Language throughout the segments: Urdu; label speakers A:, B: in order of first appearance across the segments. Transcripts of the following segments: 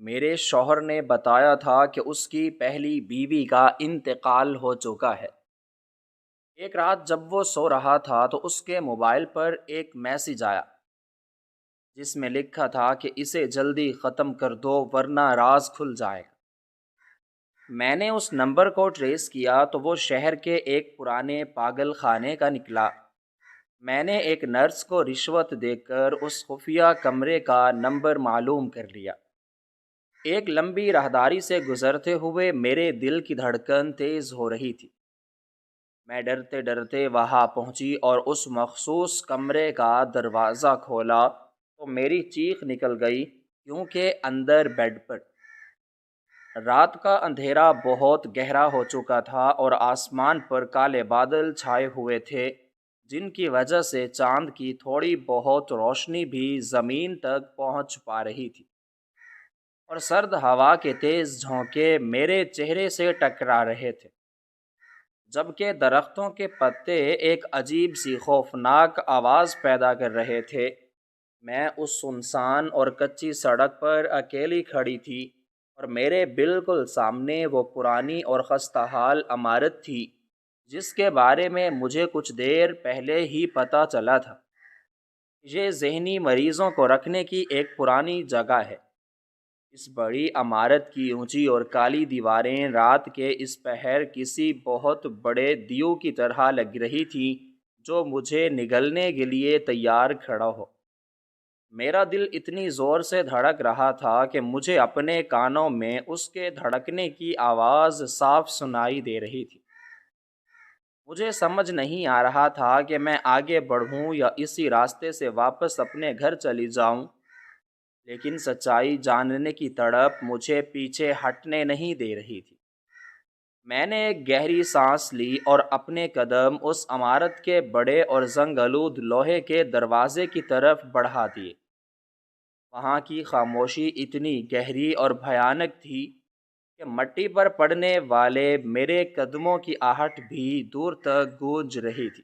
A: میرے شوہر نے بتایا تھا کہ اس کی پہلی بیوی کا انتقال ہو چکا ہے۔ ایک رات جب وہ سو رہا تھا تو اس کے موبائل پر ایک میسج آیا جس میں لکھا تھا کہ اسے جلدی ختم کر دو ورنہ راز کھل جائے گا۔ میں نے اس نمبر کو ٹریس کیا تو وہ شہر کے ایک پرانے پاگل خانے کا نکلا۔ میں نے ایک نرس کو رشوت دے کر اس خفیہ کمرے کا نمبر معلوم کر لیا۔ ایک لمبی راہداری سے گزرتے ہوئے میرے دل کی دھڑکن تیز ہو رہی تھی۔ میں ڈرتے ڈرتے وہاں پہنچی اور اس مخصوص کمرے کا دروازہ کھولا تو میری چیخ نکل گئی، کیونکہ اندر بیڈ پر رات کا اندھیرا بہت گہرا ہو چکا تھا اور آسمان پر کالے بادل چھائے ہوئے تھے، جن کی وجہ سے چاند کی تھوڑی بہت روشنی بھی زمین تک پہنچ پا رہی تھی، اور سرد ہوا کے تیز جھونکے میرے چہرے سے ٹکرا رہے تھے، جبکہ درختوں کے پتے ایک عجیب سی خوفناک آواز پیدا کر رہے تھے۔ میں اس سنسان اور کچی سڑک پر اکیلی کھڑی تھی، اور میرے بالکل سامنے وہ پرانی اور خستہ حال عمارت تھی جس کے بارے میں مجھے کچھ دیر پہلے ہی پتہ چلا تھا۔ یہ ذہنی مریضوں کو رکھنے کی ایک پرانی جگہ ہے۔ اس بڑی عمارت کی اونچی اور کالی دیواریں رات کے اس پہر کسی بہت بڑے دیو کی طرح لگ رہی تھیں جو مجھے نگلنے کے لیے تیار کھڑا ہو۔ میرا دل اتنی زور سے دھڑک رہا تھا کہ مجھے اپنے کانوں میں اس کے دھڑکنے کی آواز صاف سنائی دے رہی تھی۔ مجھے سمجھ نہیں آ رہا تھا کہ میں آگے بڑھوں یا اسی راستے سے واپس اپنے گھر چلی جاؤں، لیکن سچائی جاننے کی تڑپ مجھے پیچھے ہٹنے نہیں دے رہی تھی۔ میں نے ایک گہری سانس لی اور اپنے قدم اس عمارت کے بڑے اور زنگ آلود لوہے کے دروازے کی طرف بڑھا دیے۔ وہاں کی خاموشی اتنی گہری اور بھیانک تھی کہ مٹی پر پڑنے والے میرے قدموں کی آہٹ بھی دور تک گونج رہی تھی۔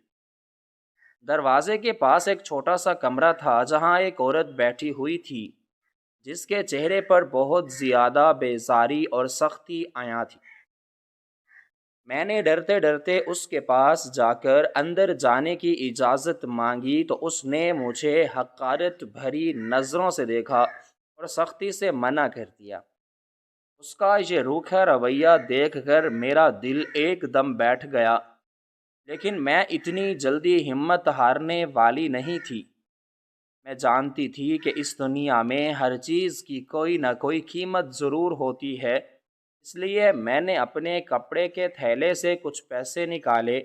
A: دروازے کے پاس ایک چھوٹا سا کمرہ تھا جہاں ایک عورت بیٹھی ہوئی تھی جس کے چہرے پر بہت زیادہ بیزاری اور سختی عیاں تھی۔ میں نے ڈرتے ڈرتے اس کے پاس جا کر اندر جانے کی اجازت مانگی تو اس نے مجھے حقارت بھری نظروں سے دیکھا اور سختی سے منع کر دیا۔ اس کا یہ روکھا رویہ دیکھ کر میرا دل ایک دم بیٹھ گیا، لیکن میں اتنی جلدی ہمت ہارنے والی نہیں تھی۔ میں جانتی تھی کہ اس دنیا میں ہر چیز کی کوئی نہ کوئی قیمت ضرور ہوتی ہے، اس لیے میں نے اپنے کپڑے کے تھیلے سے کچھ پیسے نکالے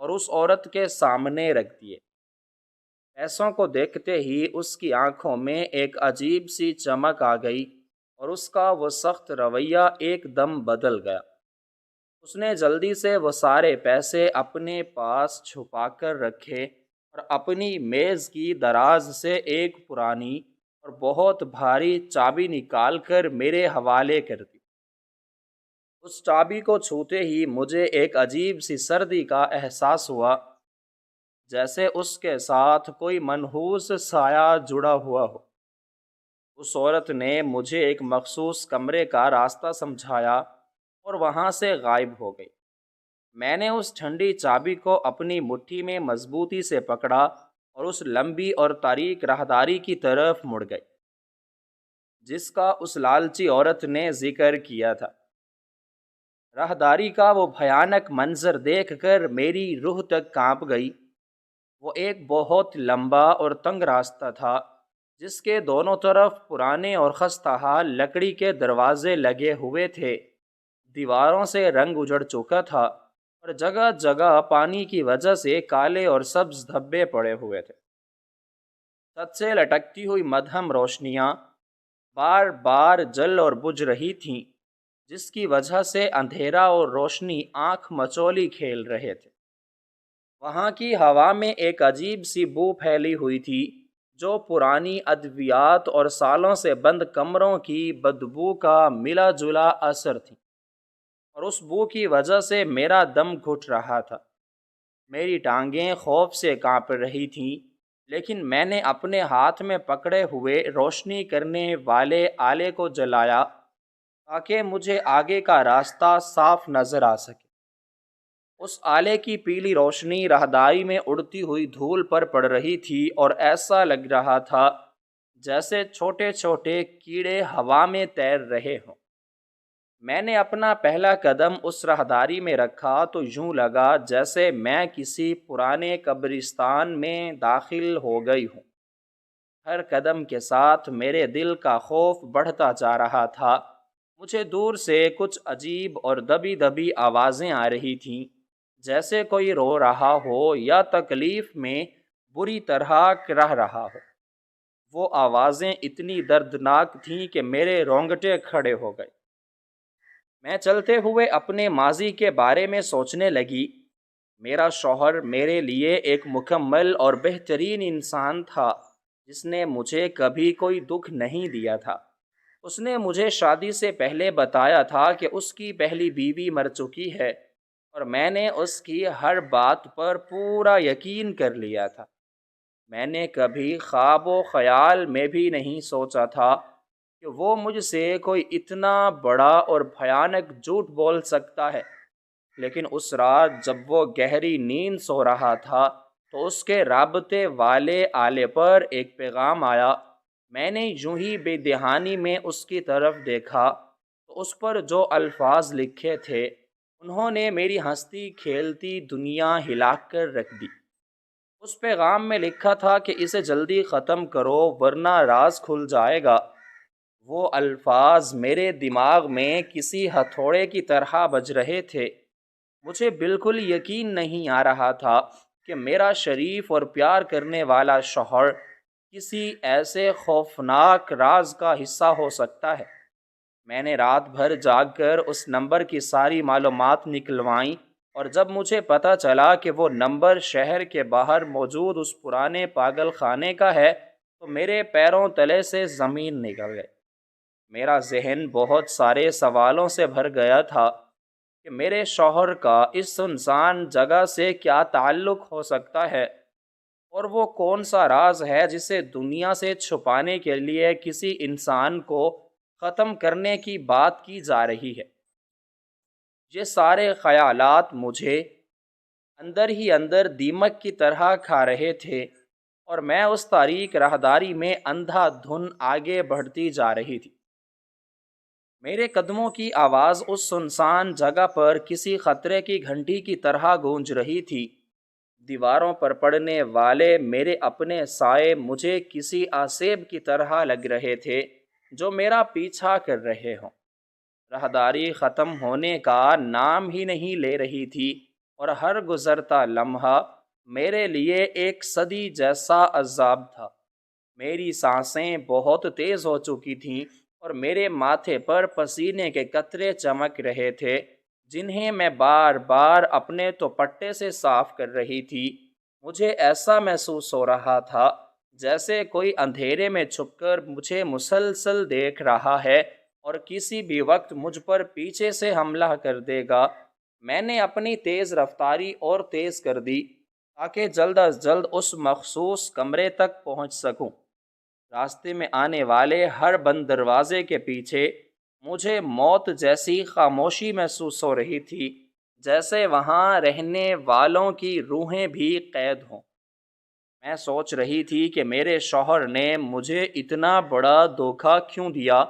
A: اور اس عورت کے سامنے رکھ دیے۔ پیسوں کو دیکھتے ہی اس کی آنکھوں میں ایک عجیب سی چمک آ گئی اور اس کا وہ سخت رویہ ایک دم بدل گیا۔ اس نے جلدی سے وہ سارے پیسے اپنے پاس چھپا کر رکھے اور اپنی میز کی دراز سے ایک پرانی اور بہت بھاری چابی نکال کر میرے حوالے کر دی۔ اس چابی کو چھوتے ہی مجھے ایک عجیب سی سردی کا احساس ہوا، جیسے اس کے ساتھ کوئی منحوس سایہ جڑا ہوا ہو۔ اس عورت نے مجھے ایک مخصوص کمرے کا راستہ سمجھایا اور وہاں سے غائب ہو گئی۔ میں نے اس ٹھنڈی چابی کو اپنی مٹھی میں مضبوطی سے پکڑا اور اس لمبی اور تاریک راہداری کی طرف مڑ گئی جس کا اس لالچی عورت نے ذکر کیا تھا۔ راہداری کا وہ بھیانک منظر دیکھ کر میری روح تک کانپ گئی۔ وہ ایک بہت لمبا اور تنگ راستہ تھا جس کے دونوں طرف پرانے اور خستہ حال لکڑی کے دروازے لگے ہوئے تھے۔ دیواروں سے رنگ اجڑ چکا تھا اور جگہ جگہ پانی کی وجہ سے کالے اور سبز دھبے پڑے ہوئے تھے۔ چھت سے لٹکتی ہوئی مدھم روشنیاں بار بار جل اور بجھ رہی تھیں، جس کی وجہ سے اندھیرا اور روشنی آنکھ مچولی کھیل رہے تھے۔ وہاں کی ہوا میں ایک عجیب سی بو پھیلی ہوئی تھی جو پرانی ادویات اور سالوں سے بند کمروں کی بدبو کا ملا جلا اثر تھی، اور اس بو کی وجہ سے میرا دم گھٹ رہا تھا۔ میری ٹانگیں خوف سے کانپ رہی تھیں لیکن میں نے اپنے ہاتھ میں پکڑے ہوئے روشنی کرنے والے آلے کو جلایا تاکہ مجھے آگے کا راستہ صاف نظر آ سکے۔ اس آلے کی پیلی روشنی راہداری میں اڑتی ہوئی دھول پر پڑ رہی تھی اور ایسا لگ رہا تھا جیسے چھوٹے چھوٹے کیڑے ہوا میں تیر رہے ہوں۔ میں نے اپنا پہلا قدم اس راہداری میں رکھا تو یوں لگا جیسے میں کسی پرانے قبرستان میں داخل ہو گئی ہوں۔ ہر قدم کے ساتھ میرے دل کا خوف بڑھتا جا رہا تھا۔ مجھے دور سے کچھ عجیب اور دبی دبی آوازیں آ رہی تھیں، جیسے کوئی رو رہا ہو یا تکلیف میں بری طرح رہ رہا ہو۔ وہ آوازیں اتنی دردناک تھیں کہ میرے رونگٹے کھڑے ہو گئے۔ میں چلتے ہوئے اپنے ماضی کے بارے میں سوچنے لگی۔ میرا شوہر میرے لیے ایک مکمل اور بہترین انسان تھا جس نے مجھے کبھی کوئی دکھ نہیں دیا تھا۔ اس نے مجھے شادی سے پہلے بتایا تھا کہ اس کی پہلی بیوی مر چکی ہے، اور میں نے اس کی ہر بات پر پورا یقین کر لیا تھا۔ میں نے کبھی خواب و خیال میں بھی نہیں سوچا تھا کہ وہ مجھ سے کوئی اتنا بڑا اور بھیانک جھوٹ بول سکتا ہے۔ لیکن اس رات جب وہ گہری نیند سو رہا تھا تو اس کے رابطے والے آلے پر ایک پیغام آیا۔ میں نے یوں ہی بے دہانی میں اس کی طرف دیکھا تو اس پر جو الفاظ لکھے تھے انہوں نے میری ہنستی کھیلتی دنیا ہلا کر رکھ دی۔ اس پیغام میں لکھا تھا کہ اسے جلدی ختم کرو ورنہ راز کھل جائے گا۔ وہ الفاظ میرے دماغ میں کسی ہتھوڑے کی طرح بج رہے تھے۔ مجھے بالکل یقین نہیں آ رہا تھا کہ میرا شریف اور پیار کرنے والا شوہر کسی ایسے خوفناک راز کا حصہ ہو سکتا ہے۔ میں نے رات بھر جاگ کر اس نمبر کی ساری معلومات نکلوائیں، اور جب مجھے پتہ چلا کہ وہ نمبر شہر کے باہر موجود اس پرانے پاگل خانے کا ہے تو میرے پیروں تلے سے زمین نکل گئی۔ میرا ذہن بہت سارے سوالوں سے بھر گیا تھا کہ میرے شوہر کا اس سنسان جگہ سے کیا تعلق ہو سکتا ہے، اور وہ کون سا راز ہے جسے دنیا سے چھپانے کے لیے کسی انسان کو ختم کرنے کی بات کی جا رہی ہے۔ یہ سارے خیالات مجھے اندر ہی اندر دیمک کی طرح کھا رہے تھے، اور میں اس تاریک راہداری میں اندھا دھن آگے بڑھتی جا رہی تھی۔ میرے قدموں کی آواز اس سنسان جگہ پر کسی خطرے کی گھنٹی کی طرح گونج رہی تھی۔ دیواروں پر پڑنے والے میرے اپنے سائے مجھے کسی آسیب کی طرح لگ رہے تھے جو میرا پیچھا کر رہے ہوں۔ راہداری ختم ہونے کا نام ہی نہیں لے رہی تھی، اور ہر گزرتا لمحہ میرے لیے ایک صدی جیسا عذاب تھا۔ میری سانسیں بہت تیز ہو چکی تھیں اور میرے ماتھے پر پسینے کے قطرے چمک رہے تھے جنہیں میں بار بار اپنے دوپٹے سے صاف کر رہی تھی۔ مجھے ایسا محسوس ہو رہا تھا جیسے کوئی اندھیرے میں چھپ کر مجھے مسلسل دیکھ رہا ہے اور کسی بھی وقت مجھ پر پیچھے سے حملہ کر دے گا۔ میں نے اپنی تیز رفتاری اور تیز کر دی تاکہ جلد از جلد اس مخصوص کمرے تک پہنچ سکوں۔ راستے میں آنے والے ہر بند دروازے کے پیچھے مجھے موت جیسی خاموشی محسوس ہو رہی تھی، جیسے وہاں رہنے والوں کی روحیں بھی قید ہوں۔ میں سوچ رہی تھی کہ میرے شوہر نے مجھے اتنا بڑا دھوکہ کیوں دیا،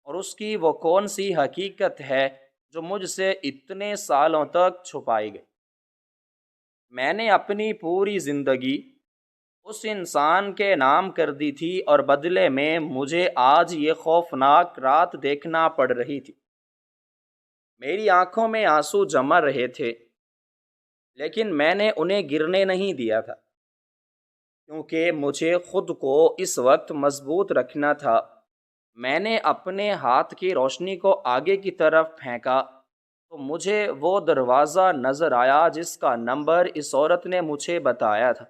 A: اور اس کی وہ کون سی حقیقت ہے جو مجھ سے اتنے سالوں تک چھپائی گئی۔ میں نے اپنی پوری زندگی اس انسان کے نام کر دی تھی، اور بدلے میں مجھے آج یہ خوفناک رات دیکھنا پڑ رہی تھی۔ میری آنکھوں میں آنسو جمع رہے تھے، لیکن میں نے انہیں گرنے نہیں دیا تھا، کیونکہ مجھے خود کو اس وقت مضبوط رکھنا تھا۔ میں نے اپنے ہاتھ کی روشنی کو آگے کی طرف پھینکا تو مجھے وہ دروازہ نظر آیا جس کا نمبر اس عورت نے مجھے بتایا تھا۔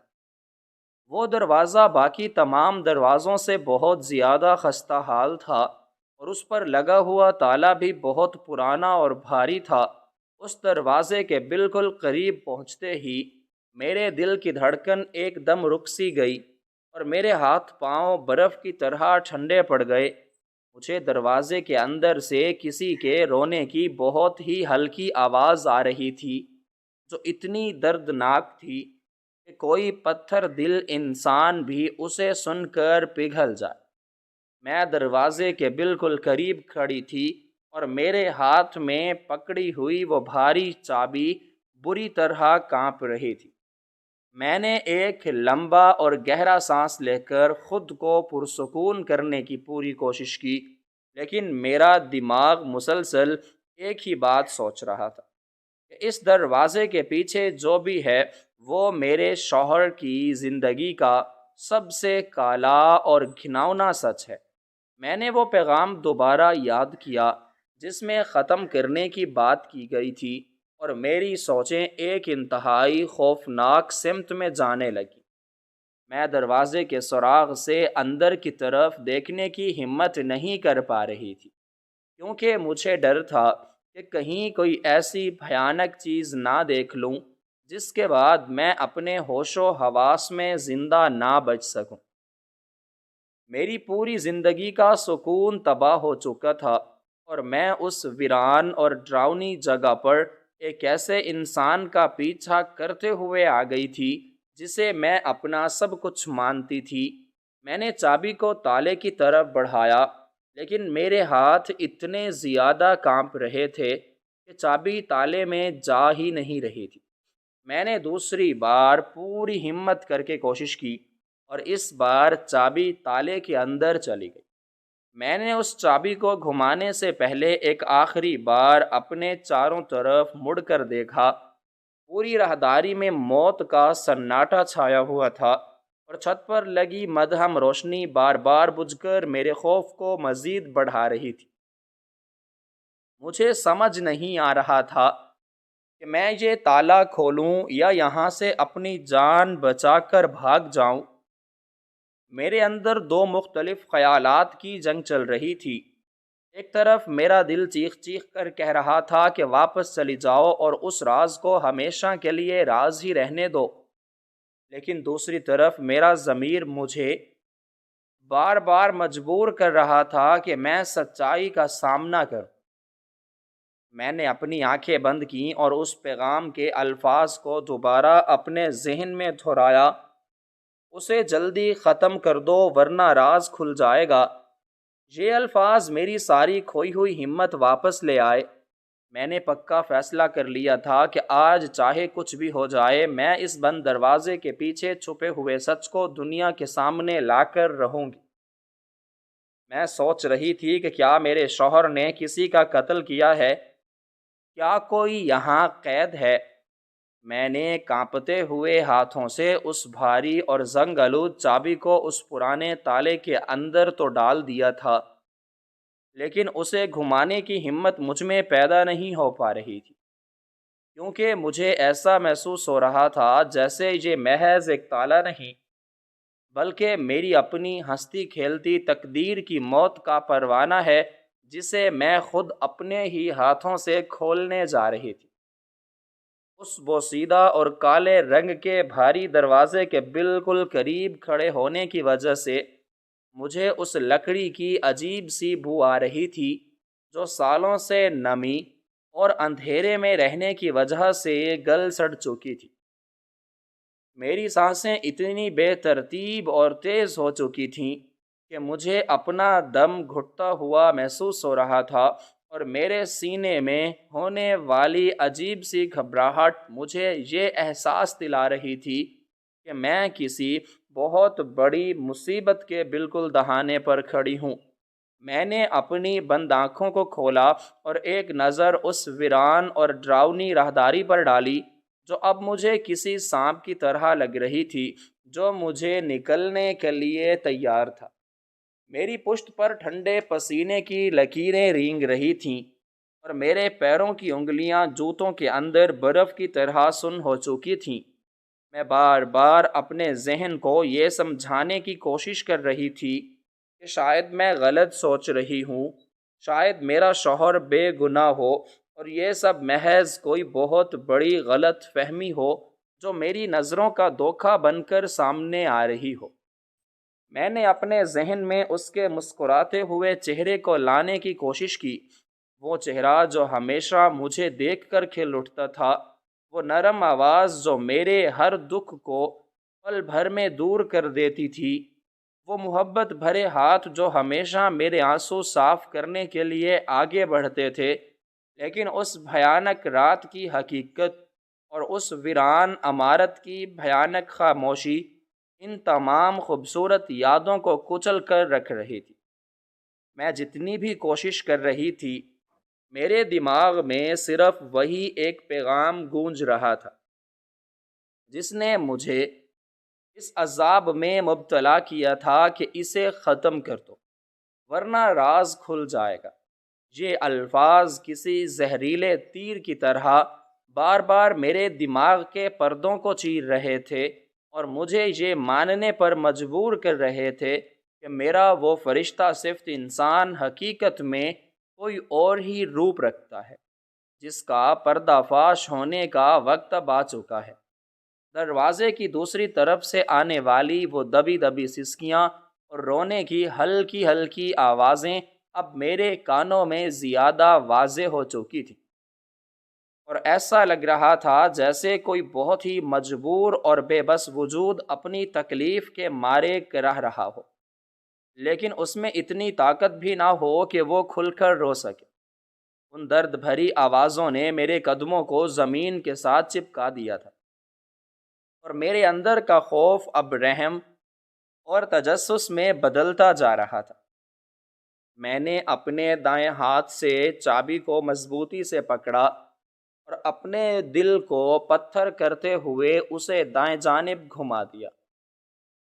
A: وہ دروازہ باقی تمام دروازوں سے بہت زیادہ خستہ حال تھا، اور اس پر لگا ہوا تالا بھی بہت پرانا اور بھاری تھا۔ اس دروازے کے بالکل قریب پہنچتے ہی میرے دل کی دھڑکن ایک دم رک سی گئی، اور میرے ہاتھ پاؤں برف کی طرح ٹھنڈے پڑ گئے۔ مجھے دروازے کے اندر سے کسی کے رونے کی بہت ہی ہلکی آواز آ رہی تھی، جو اتنی دردناک تھی کہ کوئی پتھر دل انسان بھی اسے سن کر پگھل جائے۔ میں دروازے کے بالکل قریب کھڑی تھی اور میرے ہاتھ میں پکڑی ہوئی وہ بھاری چابی بری طرح کانپ رہی تھی۔ میں نے ایک لمبا اور گہرا سانس لے کر خود کو پرسکون کرنے کی پوری کوشش کی، لیکن میرا دماغ مسلسل ایک ہی بات سوچ رہا تھا کہ اس دروازے کے پیچھے جو بھی ہے وہ میرے شوہر کی زندگی کا سب سے کالا اور گھناؤنا سچ ہے۔ میں نے وہ پیغام دوبارہ یاد کیا جس میں ختم کرنے کی بات کی گئی تھی، اور میری سوچیں ایک انتہائی خوفناک سمت میں جانے لگی۔ میں دروازے کے سراغ سے اندر کی طرف دیکھنے کی ہمت نہیں کر پا رہی تھی، کیونکہ مجھے ڈر تھا کہ کہیں کوئی ایسی بھیانک چیز نہ دیکھ لوں جس کے بعد میں اپنے ہوش و حواس میں زندہ نہ بچ سکوں۔ میری پوری زندگی کا سکون تباہ ہو چکا تھا، اور میں اس ویران اور ڈراؤنی جگہ پر ایک ایسے انسان کا پیچھا کرتے ہوئے آ گئی تھی جسے میں اپنا سب کچھ مانتی تھی۔ میں نے چابی کو تالے کی طرف بڑھایا، لیکن میرے ہاتھ اتنے زیادہ کانپ رہے تھے کہ چابی تالے میں جا ہی نہیں رہی تھی۔ میں نے دوسری بار پوری ہمت کر کے کوشش کی، اور اس بار چابی تالے کے اندر چلی گئی۔ میں نے اس چابی کو گھمانے سے پہلے ایک آخری بار اپنے چاروں طرف مڑ کر دیکھا۔ پوری راہداری میں موت کا سناٹا چھایا ہوا تھا، اور چھت پر لگی مدھم روشنی بار بار بجھ کر میرے خوف کو مزید بڑھا رہی تھی۔ مجھے سمجھ نہیں آ رہا تھا کہ میں یہ تالا کھولوں یا یہاں سے اپنی جان بچا کر بھاگ جاؤں۔ میرے اندر دو مختلف خیالات کی جنگ چل رہی تھی۔ ایک طرف میرا دل چیخ چیخ کر کہہ رہا تھا کہ واپس چلی جاؤ اور اس راز کو ہمیشہ کے لیے راز ہی رہنے دو، لیکن دوسری طرف میرا ضمیر مجھے بار بار مجبور کر رہا تھا کہ میں سچائی کا سامنا کروں۔ میں نے اپنی آنکھیں بند کیں اور اس پیغام کے الفاظ کو دوبارہ اپنے ذہن میں دہرایا، اسے جلدی ختم کر دو ورنہ راز کھل جائے گا۔ یہ الفاظ میری ساری کھوئی ہوئی ہمت واپس لے آئے۔ میں نے پکا فیصلہ کر لیا تھا کہ آج چاہے کچھ بھی ہو جائے میں اس بند دروازے کے پیچھے چھپے ہوئے سچ کو دنیا کے سامنے لا کر رہوں گی۔ میں سوچ رہی تھی کہ کیا میرے شوہر نے کسی کا قتل کیا ہے؟ کیا کوئی یہاں قید ہے؟ میں نے کانپتے ہوئے ہاتھوں سے اس بھاری اور زنگ آلود چابی کو اس پرانے تالے کے اندر تو ڈال دیا تھا، لیکن اسے گھمانے کی ہمت مجھ میں پیدا نہیں ہو پا رہی تھی، کیونکہ مجھے ایسا محسوس ہو رہا تھا جیسے یہ محض ایک تالا نہیں، بلکہ میری اپنی ہنستی کھیلتی تقدیر کی موت کا پروانہ ہے جسے میں خود اپنے ہی ہاتھوں سے کھولنے جا رہی تھی۔ اس بوسیدہ اور کالے رنگ کے بھاری دروازے کے بالکل قریب کھڑے ہونے کی وجہ سے مجھے اس لکڑی کی عجیب سی بو آ رہی تھی جو سالوں سے نمی اور اندھیرے میں رہنے کی وجہ سے گل سڑ چکی تھی۔ میری سانسیں اتنی بے ترتیب اور تیز ہو چکی تھیں کہ مجھے اپنا دم گھٹتا ہوا محسوس ہو رہا تھا، اور میرے سینے میں ہونے والی عجیب سی گھبراہٹ مجھے یہ احساس دلا رہی تھی کہ میں کسی بہت بڑی مصیبت کے بالکل دہانے پر کھڑی ہوں۔ میں نے اپنی بند آنکھوں کو کھولا اور ایک نظر اس ویران اور ڈراؤنی راہداری پر ڈالی جو اب مجھے کسی سانپ کی طرح لگ رہی تھی جو مجھے نکلنے کے لیے تیار تھا۔ میری پشت پر ٹھنڈے پسینے کی لکیریں رینگ رہی تھیں، اور میرے پیروں کی انگلیاں جوتوں کے اندر برف کی طرح سن ہو چکی تھیں۔ میں بار بار اپنے ذہن کو یہ سمجھانے کی کوشش کر رہی تھی کہ شاید میں غلط سوچ رہی ہوں، شاید میرا شوہر بے گناہ ہو اور یہ سب محض کوئی بہت بڑی غلط فہمی ہو جو میری نظروں کا دھوکہ بن کر سامنے آ رہی ہو۔ میں نے اپنے ذہن میں اس کے مسکراتے ہوئے چہرے کو لانے کی کوشش کی، وہ چہرہ جو ہمیشہ مجھے دیکھ کر کھل اٹھتا تھا، وہ نرم آواز جو میرے ہر دکھ کو پل بھر میں دور کر دیتی تھی، وہ محبت بھرے ہاتھ جو ہمیشہ میرے آنسو صاف کرنے کے لیے آگے بڑھتے تھے۔ لیکن اس بھیانک رات کی حقیقت اور اس ویران عمارت کی بھیانک خاموشی ان تمام خوبصورت یادوں کو کچل کر رکھ رہی تھی۔ میں جتنی بھی کوشش کر رہی تھی، میرے دماغ میں صرف وہی ایک پیغام گونج رہا تھا جس نے مجھے اس عذاب میں مبتلا کیا تھا کہ اسے ختم کر دو ورنہ راز کھل جائے گا۔ یہ الفاظ کسی زہریلے تیر کی طرح بار بار میرے دماغ کے پردوں کو چیر رہے تھے اور مجھے یہ ماننے پر مجبور کر رہے تھے کہ میرا وہ فرشتہ صرف انسان حقیقت میں کوئی اور ہی روپ رکھتا ہے، جس کا پردہ فاش ہونے کا وقت اب آ چکا ہے۔ دروازے کی دوسری طرف سے آنے والی وہ دبی دبی سسکیاں اور رونے کی ہلکی ہلکی آوازیں اب میرے کانوں میں زیادہ واضح ہو چکی تھی، اور ایسا لگ رہا تھا جیسے کوئی بہت ہی مجبور اور بے بس وجود اپنی تکلیف کے مارے کرہ رہا ہو، لیکن اس میں اتنی طاقت بھی نہ ہو کہ وہ کھل کر رو سکے۔ ان درد بھری آوازوں نے میرے قدموں کو زمین کے ساتھ چپکا دیا تھا، اور میرے اندر کا خوف اب رحم اور تجسس میں بدلتا جا رہا تھا۔ میں نے اپنے دائیں ہاتھ سے چابی کو مضبوطی سے پکڑا اور اپنے دل کو پتھر کرتے ہوئے اسے دائیں جانب گھما دیا۔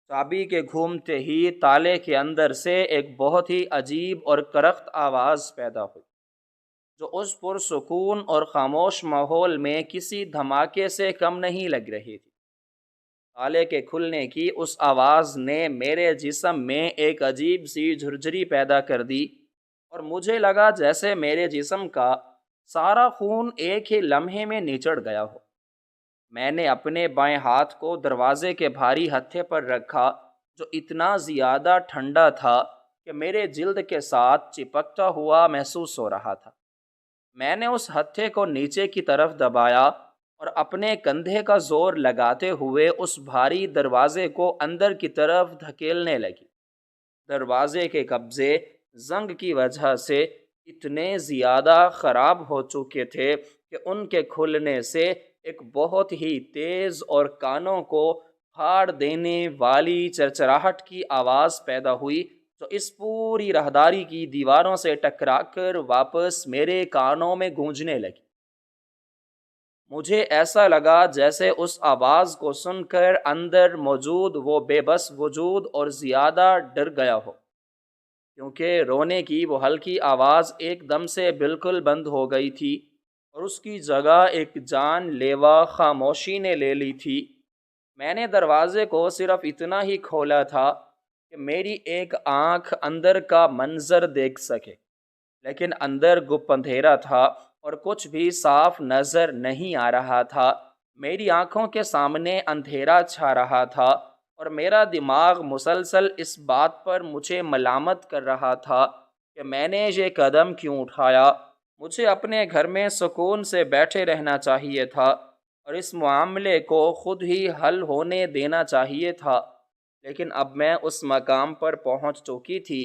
A: چابی کے گھومتے ہی تالے کے اندر سے ایک بہت ہی عجیب اور کرخت آواز پیدا ہوئی، جو اس پرسکون اور خاموش ماحول میں کسی دھماکے سے کم نہیں لگ رہی تھی۔ تالے کے کھلنے کی اس آواز نے میرے جسم میں ایک عجیب سی جھرجھری پیدا کر دی، اور مجھے لگا جیسے میرے جسم کا سارا خون ایک ہی لمحے میں نچڑ گیا ہو۔ میں نے اپنے بائیں ہاتھ کو دروازے کے بھاری ہتھے پر رکھا، جو اتنا زیادہ ٹھنڈا تھا کہ میرے جلد کے ساتھ چپکتا ہوا محسوس ہو رہا تھا۔ میں نے اس ہتھے کو نیچے کی طرف دبایا اور اپنے کندھے کا زور لگاتے ہوئے اس بھاری دروازے کو اندر کی طرف دھکیلنے لگی۔ دروازے کے قبضے زنگ کی وجہ سے اتنے زیادہ خراب ہو چکے تھے کہ ان کے کھلنے سے ایک بہت ہی تیز اور کانوں کو پھاڑ دینے والی چرچراہٹ کی آواز پیدا ہوئی، جو اس پوری راہداری کی دیواروں سے ٹکرا کر واپس میرے کانوں میں گونجنے لگی۔ مجھے ایسا لگا جیسے اس آواز کو سن کر اندر موجود وہ بے بس وجود اور زیادہ ڈر گیا ہو، کیونکہ رونے کی وہ ہلکی آواز ایک دم سے بالکل بند ہو گئی تھی اور اس کی جگہ ایک جان لیوا خاموشی نے لے لی تھی۔ میں نے دروازے کو صرف اتنا ہی کھولا تھا کہ میری ایک آنکھ اندر کا منظر دیکھ سکے، لیکن اندر گپ اندھیرا تھا اور کچھ بھی صاف نظر نہیں آ رہا تھا۔ میری آنکھوں کے سامنے اندھیرا چھا رہا تھا اور میرا دماغ مسلسل اس بات پر مجھے ملامت کر رہا تھا کہ میں نے یہ قدم کیوں اٹھایا۔ مجھے اپنے گھر میں سکون سے بیٹھے رہنا چاہیے تھا اور اس معاملے کو خود ہی حل ہونے دینا چاہیے تھا، لیکن اب میں اس مقام پر پہنچ چکی تھی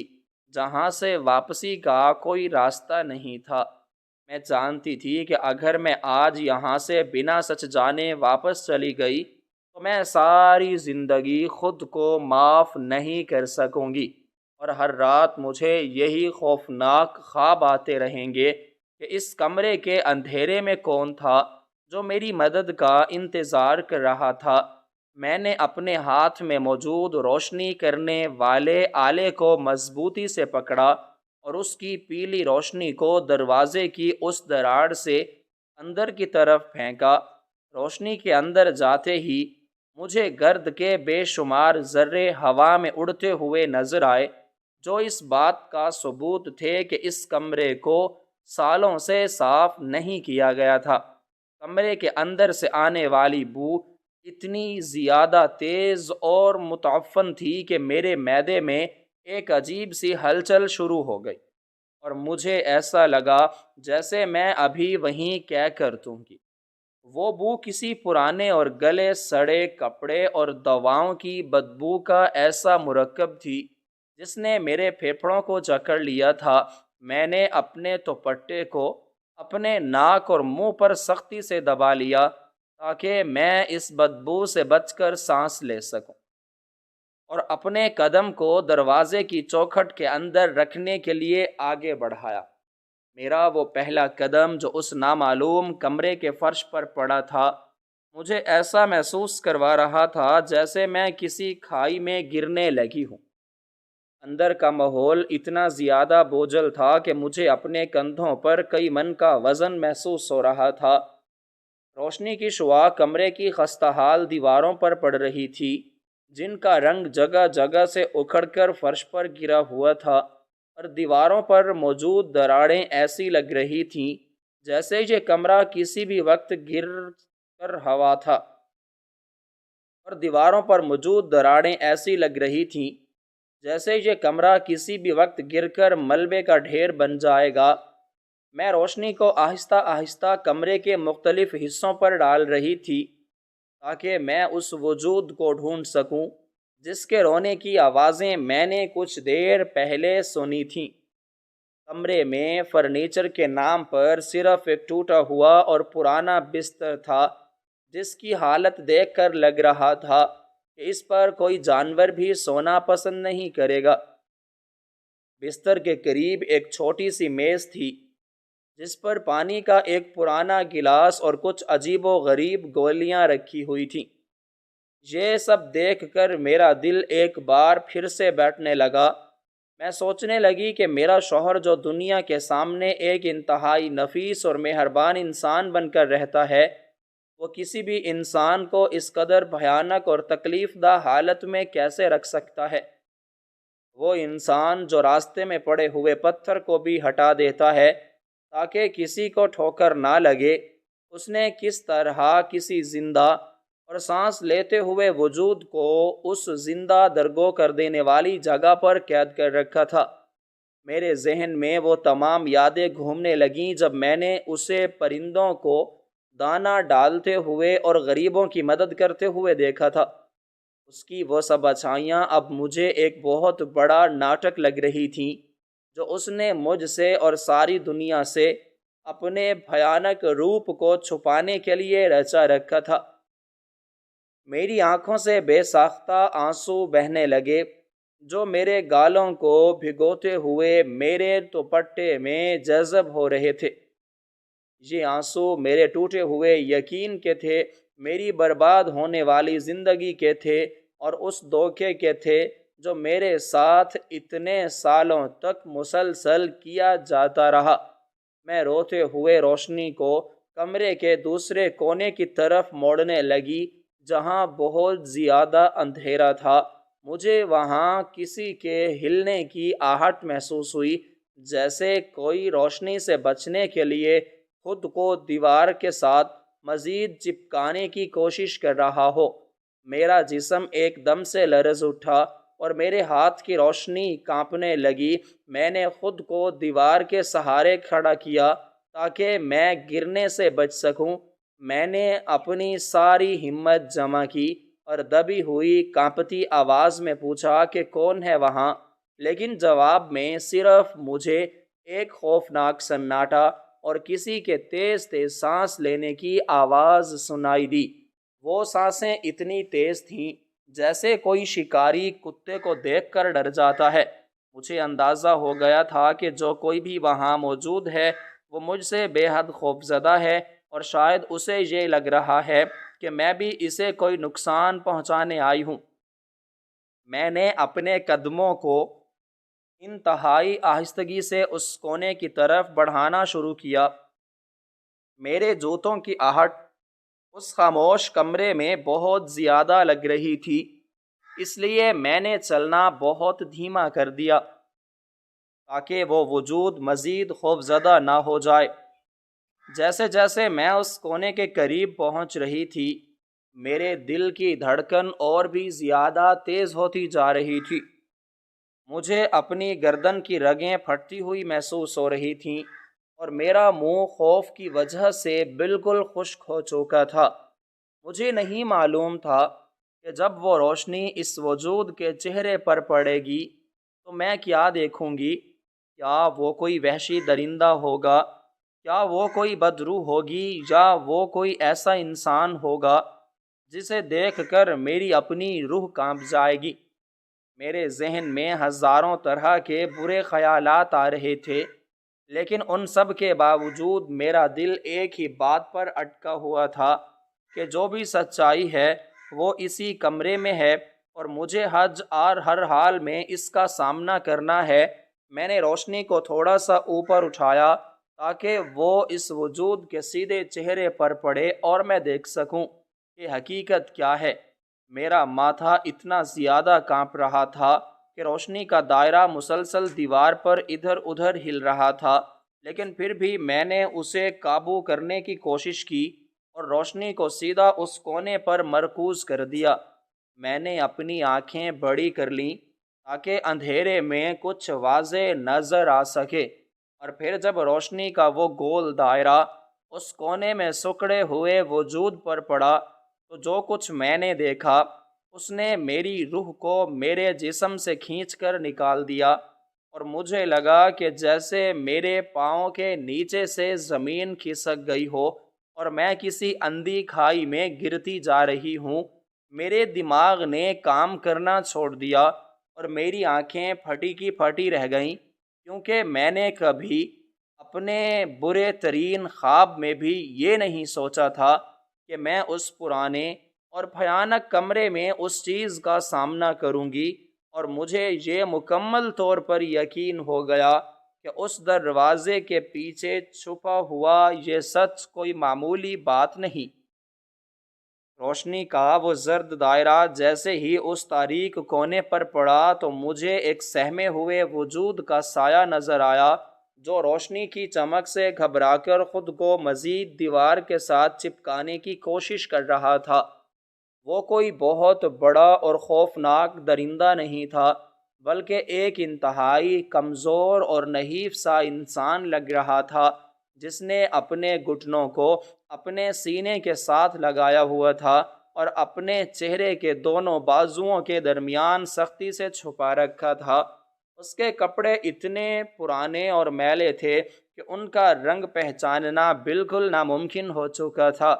A: جہاں سے واپسی کا کوئی راستہ نہیں تھا۔ میں جانتی تھی کہ اگر میں آج یہاں سے بنا سچ جانے واپس چلی گئی تو میں ساری زندگی خود کو معاف نہیں کر سکوں گی، اور ہر رات مجھے یہی خوفناک خواب آتے رہیں گے کہ اس کمرے کے اندھیرے میں کون تھا جو میری مدد کا انتظار کر رہا تھا۔ میں نے اپنے ہاتھ میں موجود روشنی کرنے والے آلے کو مضبوطی سے پکڑا اور اس کی پیلی روشنی کو دروازے کی اس دراڑ سے اندر کی طرف پھینکا۔ روشنی کے اندر جاتے ہی مجھے گرد کے بے شمار ذرے ہوا میں اڑتے ہوئے نظر آئے، جو اس بات کا ثبوت تھے کہ اس کمرے کو سالوں سے صاف نہیں کیا گیا تھا۔ کمرے کے اندر سے آنے والی بو اتنی زیادہ تیز اور متعفن تھی کہ میرے معدے میں ایک عجیب سی ہلچل شروع ہو گئی، اور مجھے ایسا لگا جیسے میں ابھی وہیں کیا کر دوں گی۔ وہ بو کسی پرانے اور گلے سڑے کپڑے اور دواؤں کی بدبو کا ایسا مرکب تھی جس نے میرے پھیپھڑوں کو جکڑ لیا تھا۔ میں نے اپنے دوپٹے کو اپنے ناک اور منہ پر سختی سے دبا لیا تاکہ میں اس بدبو سے بچ کر سانس لے سکوں، اور اپنے قدم کو دروازے کی چوکھٹ کے اندر رکھنے کے لیے آگے بڑھایا۔ میرا وہ پہلا قدم جو اس نامعلوم کمرے کے فرش پر پڑا تھا مجھے ایسا محسوس کروا رہا تھا جیسے میں کسی کھائی میں گرنے لگی ہوں۔ اندر کا ماحول اتنا زیادہ بوجھل تھا کہ مجھے اپنے کندھوں پر کئی من کا وزن محسوس ہو رہا تھا۔ روشنی کی شعاع کمرے کی خستحال دیواروں پر پڑ رہی تھی، جن کا رنگ جگہ جگہ سے اکھڑ کر فرش پر گرا ہوا تھا، اور دیواروں پر موجود دراڑیں ایسی لگ رہی تھیں جیسے یہ کمرہ کسی بھی وقت گر کر ہوا تھا اور دیواروں پر موجود دراڑیں ایسی لگ رہی تھیں جیسے یہ کمرہ کسی بھی وقت گر کر ملبے کا ڈھیر بن جائے گا۔ میں روشنی کو آہستہ آہستہ کمرے کے مختلف حصوں پر ڈال رہی تھی تاکہ میں اس وجود کو ڈھونڈ سکوں جس کے رونے کی آوازیں میں نے کچھ دیر پہلے سنی تھیں۔ کمرے میں فرنیچر کے نام پر صرف ایک ٹوٹا ہوا اور پرانا بستر تھا جس کی حالت دیکھ کر لگ رہا تھا کہ اس پر کوئی جانور بھی سونا پسند نہیں کرے گا۔ بستر کے قریب ایک چھوٹی سی میز تھی جس پر پانی کا ایک پرانا گلاس اور کچھ عجیب و غریب گولیاں رکھی ہوئی تھیں۔ یہ سب دیکھ کر میرا دل ایک بار پھر سے بیٹھنے لگا۔ میں سوچنے لگی کہ میرا شوہر جو دنیا کے سامنے ایک انتہائی نفیس اور مہربان انسان بن کر رہتا ہے، وہ کسی بھی انسان کو اس قدر بھیانک اور تکلیف دہ حالت میں کیسے رکھ سکتا ہے؟ وہ انسان جو راستے میں پڑے ہوئے پتھر کو بھی ہٹا دیتا ہے تاکہ کسی کو ٹھوکر نہ لگے، اس نے کس طرح کسی زندہ اور سانس لیتے ہوئے وجود کو اس زندہ درگو کر دینے والی جگہ پر قید کر رکھا تھا؟ میرے ذہن میں وہ تمام یادیں گھومنے لگیں جب میں نے اسے پرندوں کو دانہ ڈالتے ہوئے اور غریبوں کی مدد کرتے ہوئے دیکھا تھا۔ اس کی وہ سب اچھائیاں اب مجھے ایک بہت بڑا ناٹک لگ رہی تھیں جو اس نے مجھ سے اور ساری دنیا سے اپنے بھیانک روپ کو چھپانے کے لیے رچا رکھا تھا۔ میری آنکھوں سے بے ساختہ آنسو بہنے لگے جو میرے گالوں کو بھگوتے ہوئے میرے دوپٹے میں جذب ہو رہے تھے۔ یہ آنسو میرے ٹوٹے ہوئے یقین کے تھے، میری برباد ہونے والی زندگی کے تھے، اور اس دھوکے کے تھے جو میرے ساتھ اتنے سالوں تک مسلسل کیا جاتا رہا۔ میں روتے ہوئے روشنی کو کمرے کے دوسرے کونے کی طرف موڑنے لگی جہاں بہت زیادہ اندھیرا تھا۔ مجھے وہاں کسی کے ہلنے کی آہٹ محسوس ہوئی، جیسے کوئی روشنی سے بچنے کے لیے خود کو دیوار کے ساتھ مزید چپکانے کی کوشش کر رہا ہو۔ میرا جسم ایک دم سے لرز اٹھا اور میرے ہاتھ کی روشنی کانپنے لگی۔ میں نے خود کو دیوار کے سہارے کھڑا کیا تاکہ میں گرنے سے بچ سکوں۔ میں نے اپنی ساری ہمت جمع کی اور دبی ہوئی کانپتی آواز میں پوچھا کہ کون ہے وہاں، لیکن جواب میں صرف مجھے ایک خوفناک سناٹا اور کسی کے تیز تیز سانس لینے کی آواز سنائی دی۔ وہ سانسیں اتنی تیز تھیں جیسے کوئی شکاری کتے کو دیکھ کر ڈر جاتا ہے۔ مجھے اندازہ ہو گیا تھا کہ جو کوئی بھی وہاں موجود ہے وہ مجھ سے بے حد خوفزدہ ہے، اور شاید اسے یہ لگ رہا ہے کہ میں بھی اسے کوئی نقصان پہنچانے آئی ہوں۔ میں نے اپنے قدموں کو انتہائی آہستگی سے اس کونے کی طرف بڑھانا شروع کیا۔ میرے جوتوں کی آہٹ اس خاموش کمرے میں بہت زیادہ لگ رہی تھی، اس لیے میں نے چلنا بہت دھیما کر دیا تاکہ وہ وجود مزید خوفزدہ نہ ہو جائے۔ جیسے جیسے میں اس کونے کے قریب پہنچ رہی تھی میرے دل کی دھڑکن اور بھی زیادہ تیز ہوتی جا رہی تھی۔ مجھے اپنی گردن کی رگیں پھٹتی ہوئی محسوس ہو رہی تھیں اور میرا منہ خوف کی وجہ سے بالکل خشک ہو چکا تھا۔ مجھے نہیں معلوم تھا کہ جب وہ روشنی اس وجود کے چہرے پر پڑے گی تو میں کیا دیکھوں گی۔ کیا وہ کوئی وحشی درندہ ہوگا؟ کیا وہ کوئی بدروح ہوگی یا وہ کوئی ایسا انسان ہوگا جسے دیکھ کر میری اپنی روح کانپ جائے گی؟ میرے ذہن میں ہزاروں طرح کے برے خیالات آ رہے تھے، لیکن ان سب کے باوجود میرا دل ایک ہی بات پر اٹکا ہوا تھا کہ جو بھی سچائی ہے وہ اسی کمرے میں ہے اور مجھے حج اور ہر حال میں اس کا سامنا کرنا ہے۔ میں نے روشنی کو تھوڑا سا اوپر اٹھایا تاکہ وہ اس وجود کے سیدھے چہرے پر پڑے اور میں دیکھ سکوں کہ حقیقت کیا ہے۔ میرا ماتھا اتنا زیادہ کانپ رہا تھا کہ روشنی کا دائرہ مسلسل دیوار پر ادھر ادھر ہل رہا تھا، لیکن پھر بھی میں نے اسے قابو کرنے کی کوشش کی اور روشنی کو سیدھا اس کونے پر مرکوز کر دیا۔ میں نے اپنی آنکھیں بڑی کر لیں تاکہ اندھیرے میں کچھ واضح نظر آ سکے، اور پھر جب روشنی کا وہ گول دائرہ اس کونے میں سکڑے ہوئے وجود پر پڑا تو جو کچھ میں نے دیکھا اس نے میری روح کو میرے جسم سے کھینچ کر نکال دیا، اور مجھے لگا کہ جیسے میرے پاؤں کے نیچے سے زمین کھسک گئی ہو اور میں کسی اندھی کھائی میں گرتی جا رہی ہوں۔ میرے دماغ نے کام کرنا چھوڑ دیا اور میری آنکھیں پھٹی کی پھٹی رہ گئیں، کیونکہ میں نے کبھی اپنے برے ترین خواب میں بھی یہ نہیں سوچا تھا کہ میں اس پرانے اور بھیانک کمرے میں اس چیز کا سامنا کروں گی، اور مجھے یہ مکمل طور پر یقین ہو گیا کہ اس دروازے کے پیچھے چھپا ہوا یہ سچ کوئی معمولی بات نہیں۔ روشنی کا وہ زرد دائرہ جیسے ہی اس تاریک کونے پر پڑا تو مجھے ایک سہمے ہوئے وجود کا سایہ نظر آیا جو روشنی کی چمک سے گھبرا کر خود کو مزید دیوار کے ساتھ چپکانے کی کوشش کر رہا تھا۔ وہ کوئی بہت بڑا اور خوفناک درندہ نہیں تھا، بلکہ ایک انتہائی کمزور اور نحیف سا انسان لگ رہا تھا جس نے اپنے گھٹنوں کو اپنے سینے کے ساتھ لگایا ہوا تھا اور اپنے چہرے کے دونوں بازوؤں کے درمیان سختی سے چھپا رکھا تھا۔ اس کے کپڑے اتنے پرانے اور میلے تھے کہ ان کا رنگ پہچاننا بالکل ناممکن ہو چکا تھا،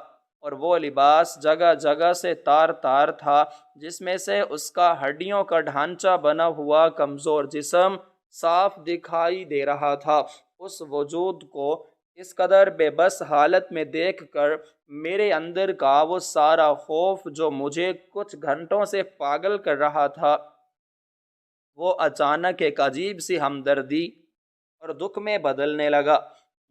A: اور وہ لباس جگہ جگہ سے تار تار تھا جس میں سے اس کا ہڈیوں کا ڈھانچہ بنا ہوا کمزور جسم صاف دکھائی دے رہا تھا۔ اس وجود کو اس قدر بے بس حالت میں دیکھ کر میرے اندر کا وہ سارا خوف جو مجھے کچھ گھنٹوں سے پاگل کر رہا تھا، وہ اچانک ایک عجیب سی ہمدردی اور دکھ میں بدلنے لگا۔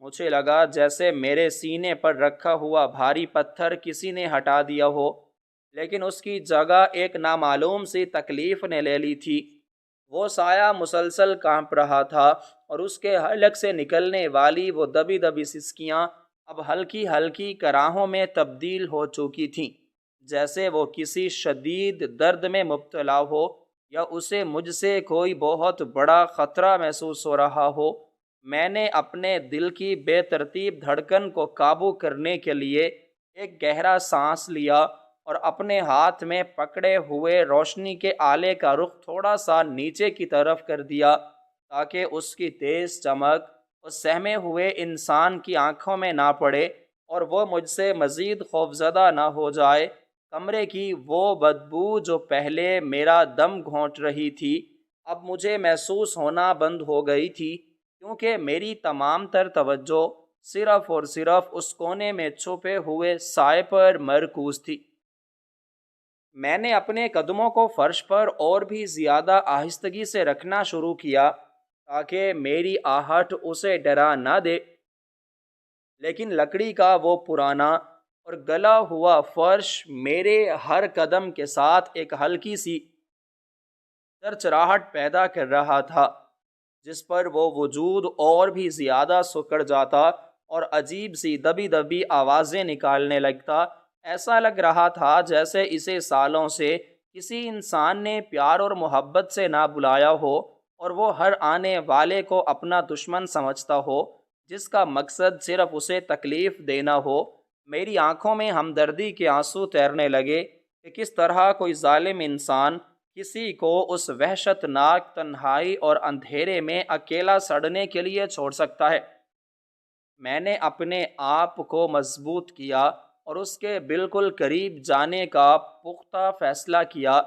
A: مجھے لگا جیسے میرے سینے پر رکھا ہوا بھاری پتھر کسی نے ہٹا دیا ہو، لیکن اس کی جگہ ایک نامعلوم سی تکلیف نے لے لی تھی۔ وہ سایہ مسلسل کانپ رہا تھا اور اس کے حلق سے نکلنے والی وہ دبی دبی سسکیاں اب ہلکی ہلکی کراہوں میں تبدیل ہو چکی تھیں، جیسے وہ کسی شدید درد میں مبتلا ہو یا اسے مجھ سے کوئی بہت بڑا خطرہ محسوس ہو رہا ہو۔ میں نے اپنے دل کی بے ترتیب دھڑکن کو قابو کرنے کے لیے ایک گہرا سانس لیا اور اپنے ہاتھ میں پکڑے ہوئے روشنی کے آلے کا رخ تھوڑا سا نیچے کی طرف کر دیا تاکہ اس کی تیز چمک اس سہمے ہوئے انسان کی آنکھوں میں نہ پڑے اور وہ مجھ سے مزید خوفزدہ نہ ہو جائے۔ کمرے کی وہ بدبو جو پہلے میرا دم گھونٹ رہی تھی اب مجھے محسوس ہونا بند ہو گئی تھی، کیونکہ میری تمام تر توجہ صرف اور صرف اس کونے میں چھپے ہوئے سائے پر مرکوز تھی۔ میں نے اپنے قدموں کو فرش پر اور بھی زیادہ آہستگی سے رکھنا شروع کیا تاکہ میری آہٹ اسے ڈرا نہ دے، لیکن لکڑی کا وہ پرانا اور گلا ہوا فرش میرے ہر قدم کے ساتھ ایک ہلکی سی چرچراہٹ پیدا کر رہا تھا، جس پر وہ وجود اور بھی زیادہ سکڑ جاتا اور عجیب سی دبی دبی آوازیں نکالنے لگتا ایسا لگ رہا تھا جیسے اسے سالوں سے کسی انسان نے پیار اور محبت سے نہ بلایا ہو، اور وہ ہر آنے والے کو اپنا دشمن سمجھتا ہو جس کا مقصد صرف اسے تکلیف دینا ہو۔ میری آنکھوں میں ہمدردی کے آنسو تیرنے لگے کہ کس طرح کوئی ظالم انسان کسی کو اس وحشت ناک تنہائی اور اندھیرے میں اکیلا سڑنے کے لیے چھوڑ سکتا ہے۔ میں نے اپنے آپ کو مضبوط کیا اور اس کے بالکل قریب جانے کا پختہ فیصلہ کیا۔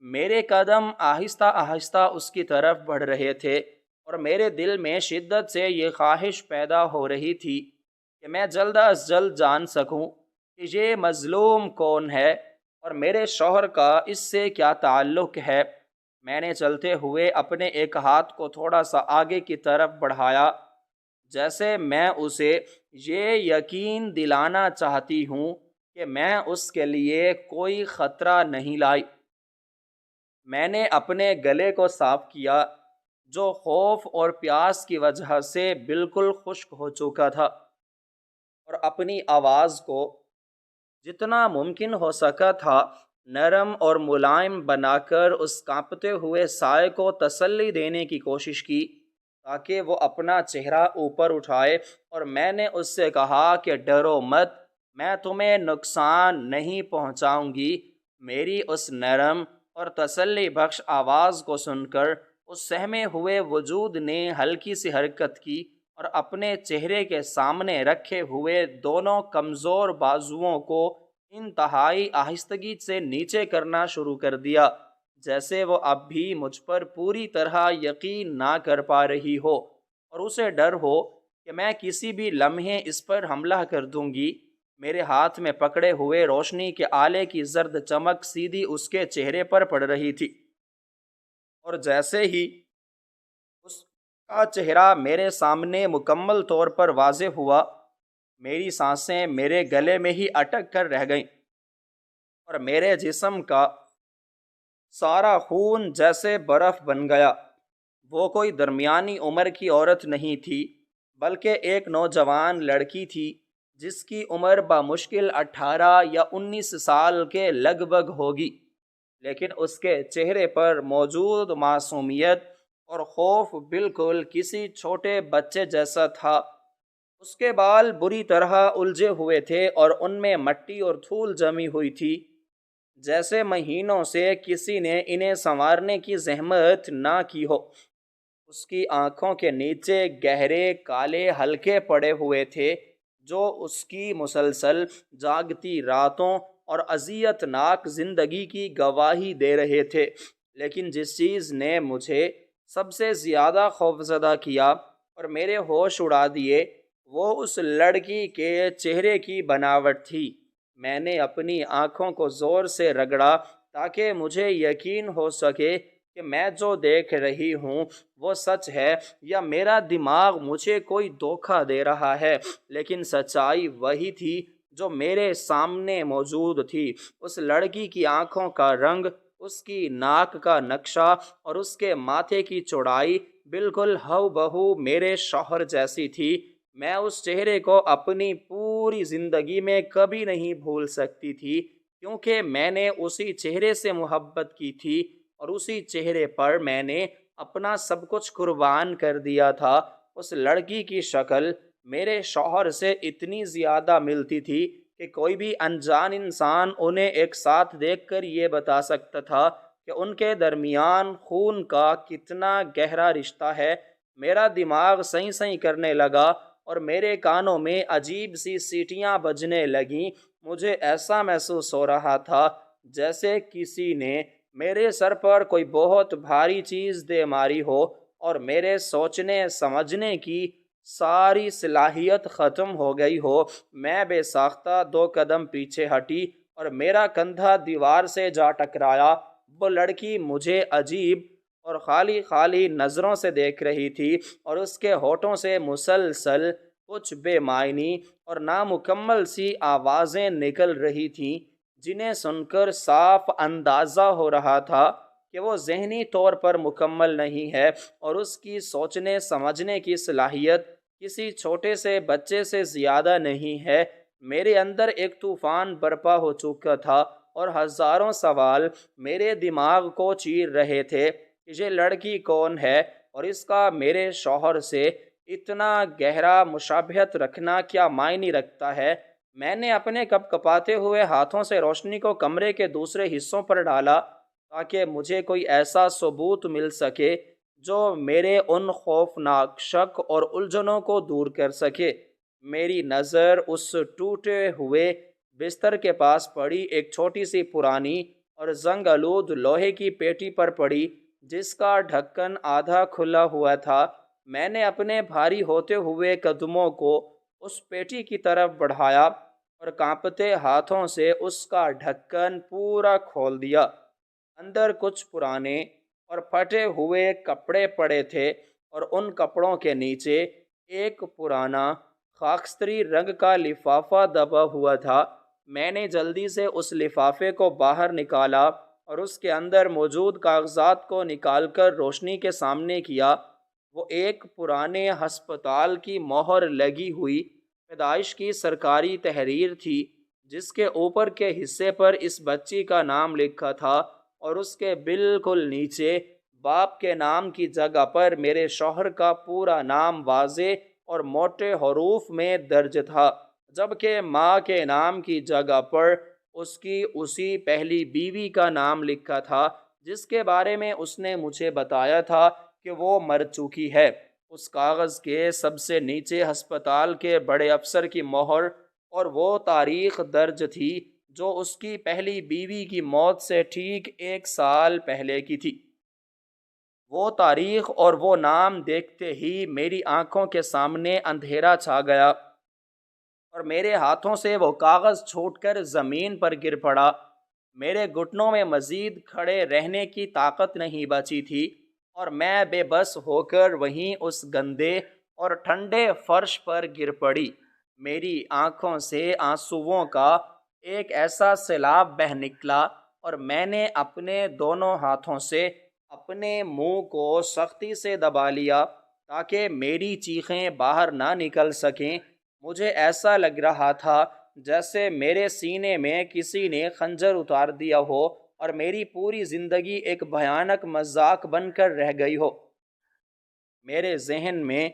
A: میرے قدم آہستہ آہستہ اس کی طرف بڑھ رہے تھے، اور میرے دل میں شدت سے یہ خواہش پیدا ہو رہی تھی کہ میں جلد از جلد جان سکوں کہ یہ مظلوم کون ہے اور میرے شوہر کا اس سے کیا تعلق ہے۔ میں نے چلتے ہوئے اپنے ایک ہاتھ کو تھوڑا سا آگے کی طرف بڑھایا، جیسے میں اسے یہ یقین دلانا چاہتی ہوں کہ میں اس کے لیے کوئی خطرہ نہیں لائی۔ میں نے اپنے گلے کو صاف کیا، جو خوف اور پیاس کی وجہ سے بالکل خشک ہو چکا تھا، اور اپنی آواز کو جتنا ممکن ہو سکا تھا نرم اور ملائم بنا کر اس کانپتے ہوئے سائے کو تسلی دینے کی کوشش کی تاکہ وہ اپنا چہرہ اوپر اٹھائے، اور میں نے اس سے کہا کہ ڈرو مت، میں تمہیں نقصان نہیں پہنچاؤں گی۔ میری اس نرم اور تسلی بخش آواز کو سن کر اس سہمے ہوئے وجود نے ہلکی سی حرکت کی اور اپنے چہرے کے سامنے رکھے ہوئے دونوں کمزور بازوؤں کو انتہائی آہستگی سے نیچے کرنا شروع کر دیا، جیسے وہ اب بھی مجھ پر پوری طرح یقین نہ کر پا رہی ہو اور اسے ڈر ہو کہ میں کسی بھی لمحے اس پر حملہ کر دوں گی۔ میرے ہاتھ میں پکڑے ہوئے روشنی کے آلے کی زرد چمک سیدھی اس کے چہرے پر پڑ رہی تھی، اور جیسے ہی اس کا چہرہ میرے سامنے مکمل طور پر واضح ہوا، میری سانسیں میرے گلے میں ہی اٹک کر رہ گئیں، اور میرے جسم کا سارا خون جیسے برف بن گیا۔ وہ کوئی درمیانی عمر کی عورت نہیں تھی، بلکہ ایک نوجوان لڑکی تھی جس کی عمر بمشکل 18 یا 19 سال کے لگ بھگ ہوگی، لیکن اس کے چہرے پر موجود معصومیت اور خوف بالکل کسی چھوٹے بچے جیسا تھا۔ اس کے بال بری طرح الجھے ہوئے تھے اور ان میں مٹی اور دھول جمی ہوئی تھی، جیسے مہینوں سے کسی نے انہیں سنوارنے کی زحمت نہ کی ہو۔ اس کی آنکھوں کے نیچے گہرے کالے حلقے پڑے ہوئے تھے جو اس کی مسلسل جاگتی راتوں اور اذیت ناک زندگی کی گواہی دے رہے تھے۔ لیکن جس چیز نے مجھے سب سے زیادہ خوفزدہ کیا اور میرے ہوش اڑا دیے، وہ اس لڑکی کے چہرے کی بناوٹ تھی۔ میں نے اپنی آنکھوں کو زور سے رگڑا تاکہ مجھے یقین ہو سکے کہ میں جو دیکھ رہی ہوں وہ سچ ہے یا میرا دماغ مجھے کوئی دھوکہ دے رہا ہے، لیکن سچائی وہی تھی جو میرے سامنے موجود تھی۔ اس لڑکی کی آنکھوں کا رنگ، اس کی ناک کا نقشہ اور اس کے ماتھے کی چوڑائی بالکل ہو بہو میرے شوہر جیسی تھی۔ میں اس چہرے کو اپنی پوری زندگی میں کبھی نہیں بھول سکتی تھی، کیونکہ میں نے اسی چہرے سے محبت کی تھی اور اسی چہرے پر میں نے اپنا سب کچھ قربان کر دیا تھا۔ اس لڑکی کی شکل میرے شوہر سے اتنی زیادہ ملتی تھی کہ کوئی بھی انجان انسان انہیں ایک ساتھ دیکھ کر یہ بتا سکتا تھا کہ ان کے درمیان خون کا کتنا گہرا رشتہ ہے۔ میرا دماغ سیں سیں کرنے لگا اور میرے کانوں میں عجیب سی سیٹیاں بجنے لگیں۔ مجھے ایسا محسوس ہو رہا تھا جیسے کسی نے میرے سر پر کوئی بہت بھاری چیز دے ماری ہو اور میرے سوچنے سمجھنے کی ساری صلاحیت ختم ہو گئی ہو۔ میں بے ساختہ 2 قدم پیچھے ہٹی اور میرا کندھا دیوار سے جا ٹکرایا۔ وہ لڑکی مجھے عجیب اور خالی خالی نظروں سے دیکھ رہی تھی، اور اس کے ہونٹوں سے مسلسل کچھ بے معنی اور نامکمل سی آوازیں نکل رہی تھیں، جنہیں سن کر صاف اندازہ ہو رہا تھا کہ وہ ذہنی طور پر مکمل نہیں ہے اور اس کی سوچنے سمجھنے کی صلاحیت کسی چھوٹے سے بچے سے زیادہ نہیں ہے۔ میرے اندر ایک طوفان برپا ہو چکا تھا اور ہزاروں سوال میرے دماغ کو چیر رہے تھے کہ یہ لڑکی کون ہے اور اس کا میرے شوہر سے اتنا گہرا مشابہت رکھنا کیا معنی رکھتا ہے۔ میں نے اپنے کپ کپاتے ہوئے ہاتھوں سے روشنی کو کمرے کے دوسرے حصوں پر ڈالا تاکہ مجھے کوئی ایسا ثبوت مل سکے جو میرے ان خوفناک شک اور الجھنوں کو دور کر سکے۔ میری نظر اس ٹوٹے ہوئے بستر کے پاس پڑی ایک چھوٹی سی پرانی اور زنگ آلود لوہے کی پیٹی پر پڑی جس کا ڈھکن آدھا کھلا ہوا تھا۔ میں نے اپنے بھاری ہوتے ہوئے قدموں کو اس پیٹی کی طرف بڑھایا اور کانپتے ہاتھوں سے اس کا ڈھکن پورا کھول دیا۔ اندر کچھ پرانے اور پھٹے ہوئے کپڑے پڑے تھے اور ان کپڑوں کے نیچے ایک پرانا خاکستری رنگ کا لفافہ دبا ہوا تھا۔ میں نے جلدی سے اس لفافے کو باہر نکالا اور اس کے اندر موجود کاغذات کو نکال کر روشنی کے سامنے کیا۔ وہ ایک پرانے ہسپتال کی مہر لگی ہوئی پیدائش کی سرکاری تحریر تھی جس کے اوپر کے حصے پر اس بچی کا نام لکھا تھا اور اس کے بالکل نیچے باپ کے نام کی جگہ پر میرے شوہر کا پورا نام واضح اور موٹے حروف میں درج تھا، جبکہ ماں کے نام کی جگہ پر اس کی اسی پہلی بیوی کا نام لکھا تھا جس کے بارے میں اس نے مجھے بتایا تھا کہ وہ مر چکی ہے۔ اس کاغذ کے سب سے نیچے ہسپتال کے بڑے افسر کی مہر اور وہ تاریخ درج تھی جو اس کی پہلی بیوی کی موت سے ٹھیک 1 سال پہلے کی تھی۔ وہ تاریخ اور وہ نام دیکھتے ہی میری آنکھوں کے سامنے اندھیرا چھا گیا اور میرے ہاتھوں سے وہ کاغذ چھوٹ کر زمین پر گر پڑا۔ میرے گھٹنوں میں مزید کھڑے رہنے کی طاقت نہیں بچی تھی اور میں بے بس ہو کر وہیں اس گندے اور ٹھنڈے فرش پر گر پڑی۔ میری آنکھوں سے آنسوؤں کا ایک ایسا سیلاب بہہ نکلا اور میں نے اپنے دونوں ہاتھوں سے اپنے منہ کو سختی سے دبا لیا تاکہ میری چیخیں باہر نہ نکل سکیں۔ مجھے ایسا لگ رہا تھا جیسے میرے سینے میں کسی نے خنجر اتار دیا ہو اور میری پوری زندگی ایک بھیانک مذاق بن کر رہ گئی ہو۔ میرے ذہن میں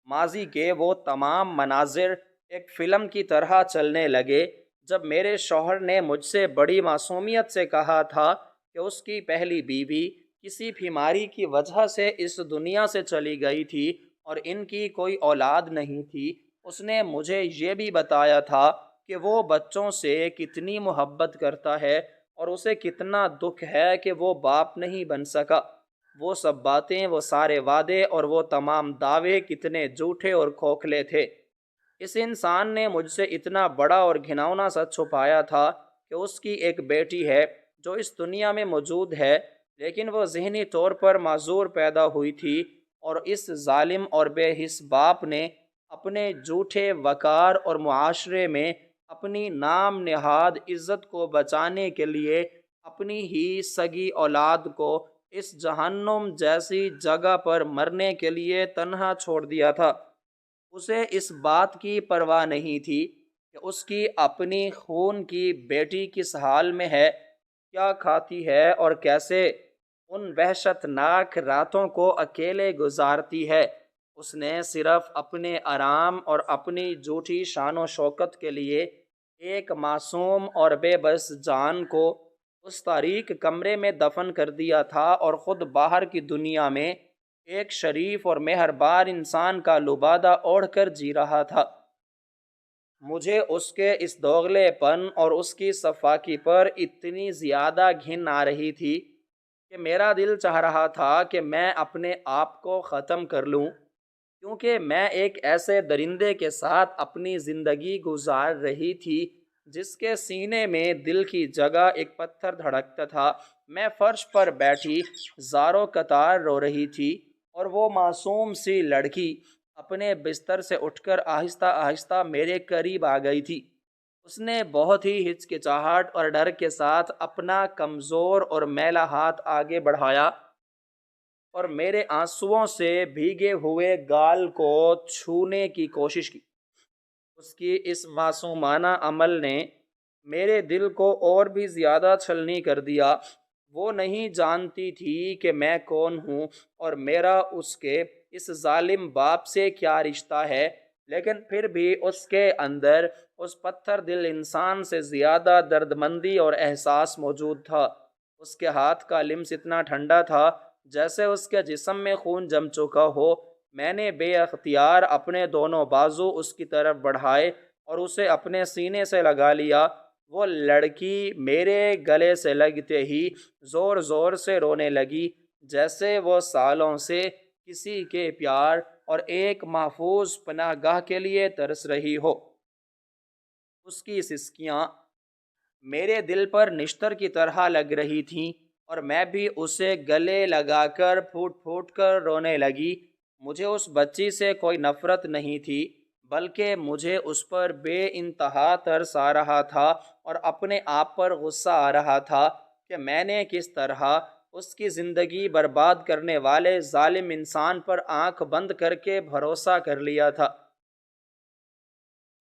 A: ماضی کے وہ تمام مناظر ایک فلم کی طرح چلنے لگے جب میرے شوہر نے مجھ سے بڑی معصومیت سے کہا تھا کہ اس کی پہلی بیوی کسی بیماری کی وجہ سے اس دنیا سے چلی گئی تھی اور ان کی کوئی اولاد نہیں تھی۔ اس نے مجھے یہ بھی بتایا تھا کہ وہ بچوں سے کتنی محبت کرتا ہے اور اسے کتنا دکھ ہے کہ وہ باپ نہیں بن سکا۔ وہ سب باتیں، وہ سارے وعدے اور وہ تمام دعوے کتنے جھوٹے اور کھوکھلے تھے۔ اس انسان نے مجھ سے اتنا بڑا اور گھناؤنا سچ چھپایا تھا کہ اس کی ایک بیٹی ہے جو اس دنیا میں موجود ہے، لیکن وہ ذہنی طور پر معذور پیدا ہوئی تھی اور اس ظالم اور بے حس باپ نے اپنے جھوٹے وقار اور معاشرے میں اپنی نام نہاد عزت کو بچانے کے لیے اپنی ہی سگی اولاد کو اس جہنم جیسی جگہ پر مرنے کے لیے تنہا چھوڑ دیا تھا۔ اسے اس بات کی پرواہ نہیں تھی کہ اس کی اپنی خون کی بیٹی کس حال میں ہے، کیا کھاتی ہے اور کیسے ان وحشت ناک راتوں کو اکیلے گزارتی ہے۔ اس نے صرف اپنے آرام اور اپنی جھوٹی شان و شوکت کے لیے ایک معصوم اور بے بس جان کو اس تاریک کمرے میں دفن کر دیا تھا اور خود باہر کی دنیا میں ایک شریف اور مہربان انسان کا لبادہ اوڑھ کر جی رہا تھا۔ مجھے اس کے اس دوغلے پن اور اس کی صفاکی پر اتنی زیادہ گھن آ رہی تھی کہ میرا دل چاہ رہا تھا کہ میں اپنے آپ کو ختم کر لوں، کیونکہ میں ایک ایسے درندے کے ساتھ اپنی زندگی گزار رہی تھی جس کے سینے میں دل کی جگہ ایک پتھر دھڑکتا تھا۔ میں فرش پر بیٹھی زاروں قطار رو رہی تھی اور وہ معصوم سی لڑکی اپنے بستر سے اٹھ کر آہستہ آہستہ میرے قریب آ گئی تھی۔ اس نے بہت ہی ہچکچاہٹ اور ڈر کے ساتھ اپنا کمزور اور میلا ہاتھ آگے بڑھایا اور میرے آنسوؤں سے بھیگے ہوئے گال کو چھونے کی کوشش کی۔ اس کی اس معصومانہ عمل نے میرے دل کو اور بھی زیادہ چھلنی کر دیا۔ وہ نہیں جانتی تھی کہ میں کون ہوں اور میرا اس کے اس ظالم باپ سے کیا رشتہ ہے، لیکن پھر بھی اس کے اندر اس پتھر دل انسان سے زیادہ درد مندی اور احساس موجود تھا۔ اس کے ہاتھ کا لمس اتنا ٹھنڈا تھا جیسے اس کے جسم میں خون جم چکا ہو۔ میں نے بے اختیار اپنے دونوں بازو اس کی طرف بڑھائے اور اسے اپنے سینے سے لگا لیا۔ وہ لڑکی میرے گلے سے لگتے ہی زور زور سے رونے لگی، جیسے وہ سالوں سے کسی کے پیار اور ایک محفوظ پناہ گاہ کے لیے ترس رہی ہو۔ اس کی سسکیاں میرے دل پر نشتر کی طرح لگ رہی تھیں اور میں بھی اسے گلے لگا کر پھوٹ پھوٹ کر رونے لگی۔ مجھے اس بچی سے کوئی نفرت نہیں تھی، بلکہ مجھے اس پر بے انتہا ترس آ رہا تھا اور اپنے آپ پر غصہ آ رہا تھا کہ میں نے کس طرح اس کی زندگی برباد کرنے والے ظالم انسان پر آنکھ بند کر کے بھروسہ کر لیا تھا۔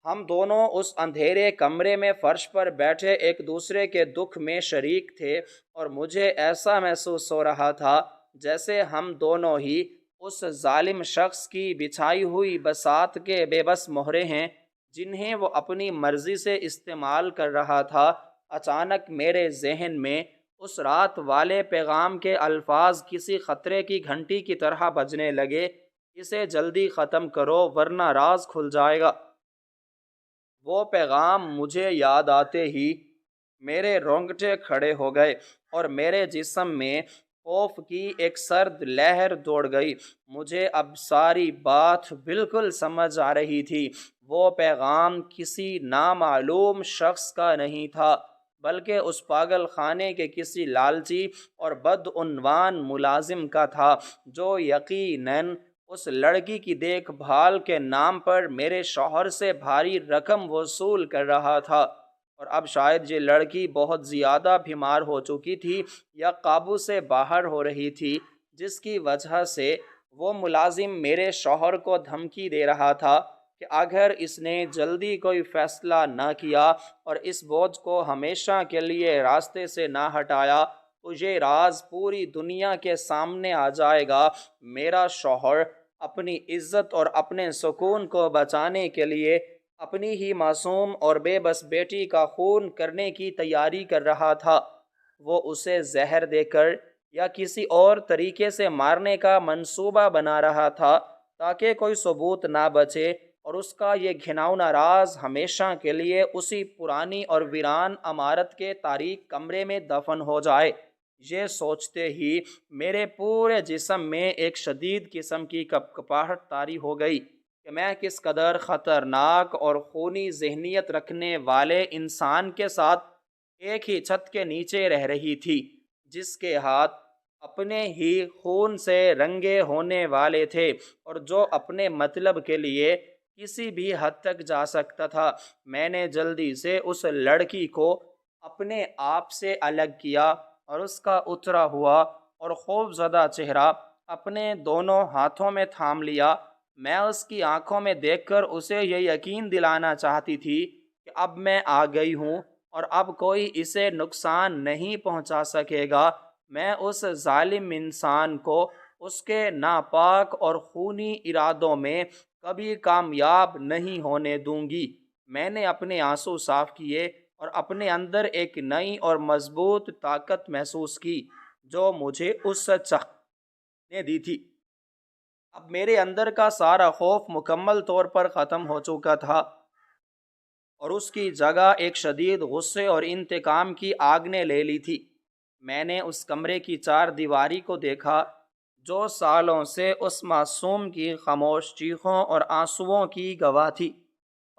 A: ہم دونوں اس اندھیرے کمرے میں فرش پر بیٹھے ایک دوسرے کے دکھ میں شریک تھے اور مجھے ایسا محسوس ہو رہا تھا جیسے ہم دونوں ہی اس ظالم شخص کی بچھائی ہوئی بساط کے بے بس مہرے ہیں جنہیں وہ اپنی مرضی سے استعمال کر رہا تھا۔ اچانک میرے ذہن میں اس رات والے پیغام کے الفاظ کسی خطرے کی گھنٹی کی طرح بجنے لگے، اسے جلدی ختم کرو ورنہ راز کھل جائے گا۔ وہ پیغام مجھے یاد آتے ہی میرے رونگٹے کھڑے ہو گئے اور میرے جسم میں خوف کی ایک سرد لہر دوڑ گئی۔ مجھے اب ساری بات بالکل سمجھ آ رہی تھی۔ وہ پیغام کسی نامعلوم شخص کا نہیں تھا، بلکہ اس پاگل خانے کے کسی لالچی اور بدعنوان ملازم کا تھا جو یقیناً اس لڑکی کی دیکھ بھال کے نام پر میرے شوہر سے بھاری رقم وصول کر رہا تھا، اور اب شاید یہ لڑکی بہت زیادہ بیمار ہو چکی تھی یا قابو سے باہر ہو رہی تھی، جس کی وجہ سے وہ ملازم میرے شوہر کو دھمکی دے رہا تھا کہ اگر اس نے جلدی کوئی فیصلہ نہ کیا اور اس بوجھ کو ہمیشہ کے لیے راستے سے نہ ہٹایا تو یہ راز پوری دنیا کے سامنے آ جائے گا۔ میرا شوہر اپنی عزت اور اپنے سکون کو بچانے کے لیے اپنی ہی معصوم اور بے بس بیٹی کا خون کرنے کی تیاری کر رہا تھا۔ وہ اسے زہر دے کر یا کسی اور طریقے سے مارنے کا منصوبہ بنا رہا تھا تاکہ کوئی ثبوت نہ بچے اور اس کا یہ گھناؤنا راز ہمیشہ کے لیے اسی پرانی اور ویران عمارت کے تاریک کمرے میں دفن ہو جائے۔ یہ سوچتے ہی میرے پورے جسم میں ایک شدید قسم کی کپکپاہٹ طاری ہو گئی کہ میں کس قدر خطرناک اور خونی ذہنیت رکھنے والے انسان کے ساتھ ایک ہی چھت کے نیچے رہ رہی تھی، جس کے ہاتھ اپنے ہی خون سے رنگے ہونے والے تھے اور جو اپنے مطلب کے لیے کسی بھی حد تک جا سکتا تھا۔ میں نے جلدی سے اس لڑکی کو اپنے آپ سے الگ کیا اور اس کا اترا ہوا اور خوف زدہ چہرہ اپنے دونوں ہاتھوں میں تھام لیا۔ میں اس کی آنکھوں میں دیکھ کر اسے یہ یقین دلانا چاہتی تھی کہ اب میں آ گئی ہوں اور اب کوئی اسے نقصان نہیں پہنچا سکے گا۔ میں اس ظالم انسان کو اس کے ناپاک اور خونی ارادوں میں کبھی کامیاب نہیں ہونے دوں گی۔ میں نے اپنے آنسو صاف کیے اور اپنے اندر ایک نئی اور مضبوط طاقت محسوس کی جو مجھے اس شخص نے دی تھی۔ اب میرے اندر کا سارا خوف مکمل طور پر ختم ہو چکا تھا اور اس کی جگہ ایک شدید غصے اور انتقام کی آگ نے لے لی تھی۔ میں نے اس کمرے کی چار دیواری کو دیکھا جو سالوں سے اس معصوم کی خاموش چیخوں اور آنسوؤں کی گواہ تھی،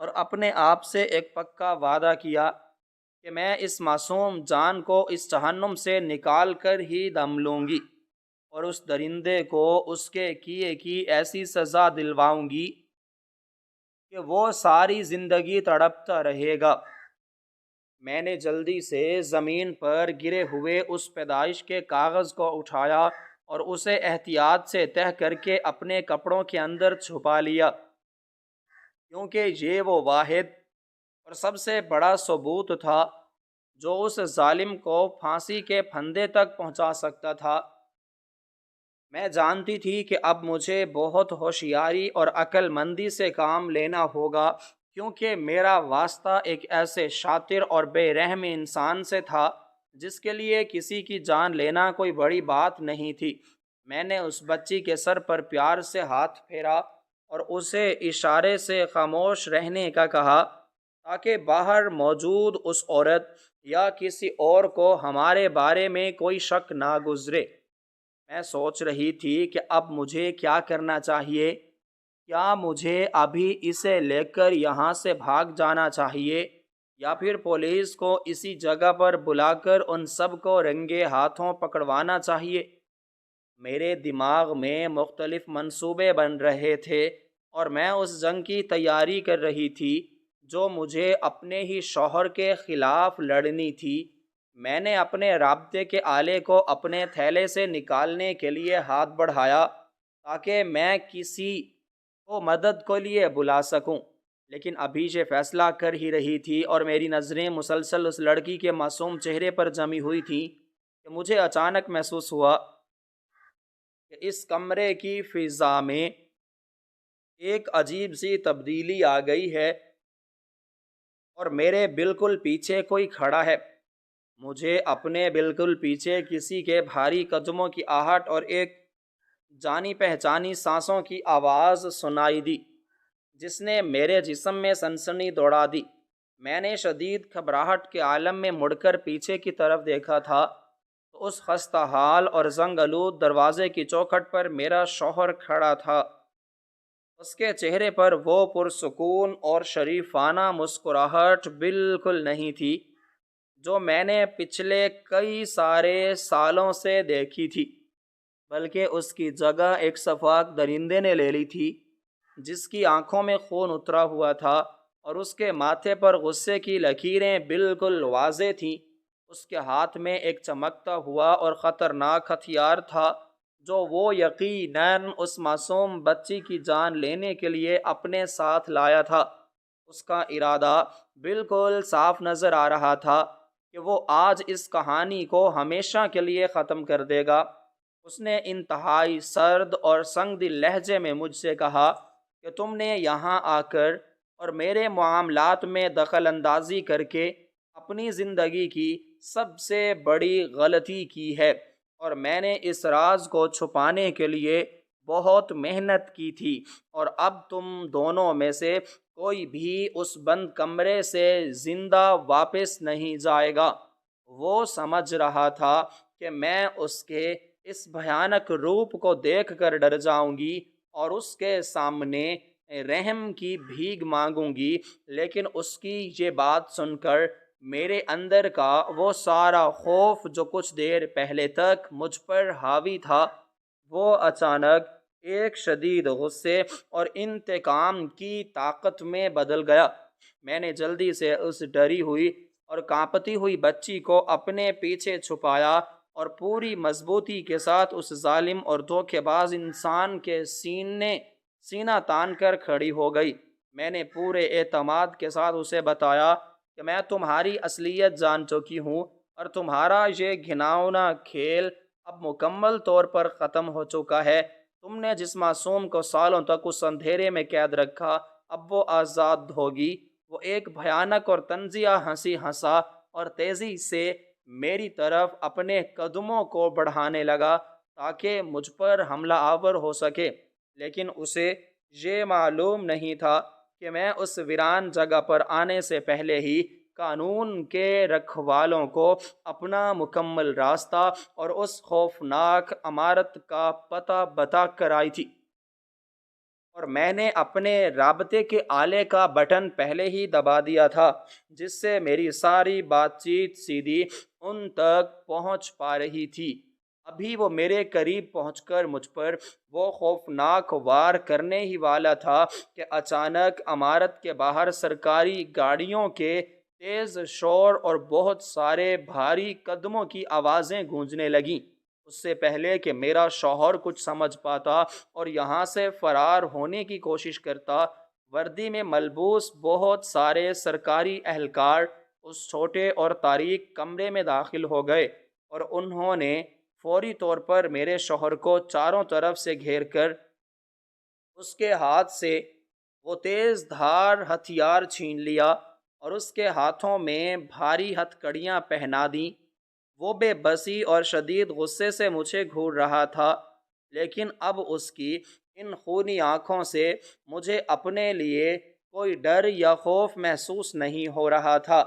A: اور اپنے آپ سے ایک پکا وعدہ کیا کہ میں اس معصوم جان کو اس جہنم سے نکال کر ہی دم لوں گی اور اس درندے کو اس کے کیے کی ایسی سزا دلواؤں گی کہ وہ ساری زندگی تڑپتا رہے گا۔ میں نے جلدی سے زمین پر گرے ہوئے اس پیدائش کے کاغذ کو اٹھایا اور اسے احتیاط سے تہہ کر کے اپنے کپڑوں کے اندر چھپا لیا، کیونکہ یہ وہ واحد اور سب سے بڑا ثبوت تھا جو اس ظالم کو پھانسی کے پھندے تک پہنچا سکتا تھا۔ میں جانتی تھی کہ اب مجھے بہت ہوشیاری اور عقل مندی سے کام لینا ہوگا، کیونکہ میرا واسطہ ایک ایسے شاطر اور بے رحم انسان سے تھا جس کے لیے کسی کی جان لینا کوئی بڑی بات نہیں تھی۔ میں نے اس بچی کے سر پر پیار سے ہاتھ پھیرا اور اسے اشارے سے خاموش رہنے کا کہا تاکہ باہر موجود اس عورت یا کسی اور کو ہمارے بارے میں کوئی شک نہ گزرے۔ میں سوچ رہی تھی کہ اب مجھے کیا کرنا چاہیے۔ کیا مجھے ابھی اسے لے کر یہاں سے بھاگ جانا چاہیے یا پھر پولیس کو اسی جگہ پر بلا کر ان سب کو رنگے ہاتھوں پکڑوانا چاہیے؟ میرے دماغ میں مختلف منصوبے بن رہے تھے اور میں اس جنگ کی تیاری کر رہی تھی جو مجھے اپنے ہی شوہر کے خلاف لڑنی تھی۔ میں نے اپنے رابطے کے آلے کو اپنے تھیلے سے نکالنے کے لیے ہاتھ بڑھایا تاکہ میں کسی کو مدد کے لیے بلا سکوں، لیکن ابھی یہ فیصلہ کر ہی رہی تھی اور میری نظریں مسلسل اس لڑکی کے معصوم چہرے پر جمی ہوئی تھیں کہ مجھے اچانک محسوس ہوا کہ اس کمرے کی فضا میں ایک عجیب سی تبدیلی آ گئی ہے اور میرے بالکل پیچھے کوئی کھڑا ہے۔ مجھے اپنے بالکل پیچھے کسی کے بھاری قدموں کی آہٹ اور ایک جانی پہچانی سانسوں کی آواز سنائی دی جس نے میرے جسم میں سنسنی دوڑا دی۔ میں نے شدید گھبراہٹ کے عالم میں مڑ کر پیچھے کی طرف دیکھا تھا تو اس خستہ حال اور زنگ آلود دروازے کی چوکھٹ پر میرا شوہر کھڑا تھا۔ اس کے چہرے پر وہ پرسکون اور شریفانہ مسکراہٹ بالکل نہیں تھی جو میں نے پچھلے کئی سارے سالوں سے دیکھی تھی، بلکہ اس کی جگہ ایک شفاق درندے نے لے لی تھی جس کی آنکھوں میں خون اترا ہوا تھا اور اس کے ماتھے پر غصے کی لکیریں بالکل واضح تھیں۔ اس کے ہاتھ میں ایک چمکتا ہوا اور خطرناک ہتھیار تھا جو وہ یقیناً اس معصوم بچی کی جان لینے کے لیے اپنے ساتھ لایا تھا۔ اس کا ارادہ بالکل صاف نظر آ رہا تھا کہ وہ آج اس کہانی کو ہمیشہ کے لیے ختم کر دے گا۔ اس نے انتہائی سرد اور سنگ دل لہجے میں مجھ سے کہا کہ تم نے یہاں آ کر اور میرے معاملات میں دخل اندازی کر کے اپنی زندگی کی سب سے بڑی غلطی کی ہے، اور میں نے اس راز کو چھپانے کے لیے بہت محنت کی تھی، اور اب تم دونوں میں سے کوئی بھی اس بند کمرے سے زندہ واپس نہیں جائے گا۔ وہ سمجھ رہا تھا کہ میں اس کے اس بھیانک روپ کو دیکھ کر ڈر جاؤں گی اور اس کے سامنے رحم کی بھیک مانگوں گی، لیکن اس کی یہ بات سن کر میرے اندر کا وہ سارا خوف جو کچھ دیر پہلے تک مجھ پر حاوی تھا، وہ اچانک ایک شدید غصے اور انتقام کی طاقت میں بدل گیا۔ میں نے جلدی سے اس ڈری ہوئی اور کانپتی ہوئی بچی کو اپنے پیچھے چھپایا اور پوری مضبوطی کے ساتھ اس ظالم اور دھوکے باز انسان کے سینہ تان کر کھڑی ہو گئی۔ میں نے پورے اعتماد کے ساتھ اسے بتایا کہ میں تمہاری اصلیت جان چکی ہوں اور تمہارا یہ گھناؤنا کھیل اب مکمل طور پر ختم ہو چکا ہے۔ تم نے جس معصوم کو سالوں تک اس اندھیرے میں قید رکھا، اب وہ آزاد ہوگی۔ وہ ایک بھیانک اور طنزیہ ہنسی ہنسا اور تیزی سے میری طرف اپنے قدموں کو بڑھانے لگا تاکہ مجھ پر حملہ آور ہو سکے، لیکن اسے یہ معلوم نہیں تھا کہ میں اس ویران جگہ پر آنے سے پہلے ہی قانون کے رکھوالوں کو اپنا مکمل راستہ اور اس خوفناک عمارت کا پتہ بتا کر آئی تھی، اور میں نے اپنے رابطے کے آلے کا بٹن پہلے ہی دبا دیا تھا جس سے میری ساری بات چیت سیدھی ان تک پہنچ پا رہی تھی۔ ابھی وہ میرے قریب پہنچ کر مجھ پر وہ خوفناک وار کرنے ہی والا تھا کہ اچانک عمارت کے باہر سرکاری گاڑیوں کے تیز شور اور بہت سارے بھاری قدموں کی آوازیں گونجنے لگیں۔ اس سے پہلے کہ میرا شوہر کچھ سمجھ پاتا اور یہاں سے فرار ہونے کی کوشش کرتا، وردی میں ملبوس بہت سارے سرکاری اہلکار اس چھوٹے اور تاریک کمرے میں داخل ہو گئے اور انہوں نے فوری طور پر میرے شوہر کو چاروں طرف سے گھیر کر اس کے ہاتھ سے وہ تیز دھار ہتھیار چھین لیا اور اس کے ہاتھوں میں بھاری ہتھ کڑیاں پہنا دیں۔ وہ بے بسی اور شدید غصے سے مجھے گھور رہا تھا، لیکن اب اس کی ان خونی آنکھوں سے مجھے اپنے لیے کوئی ڈر یا خوف محسوس نہیں ہو رہا تھا۔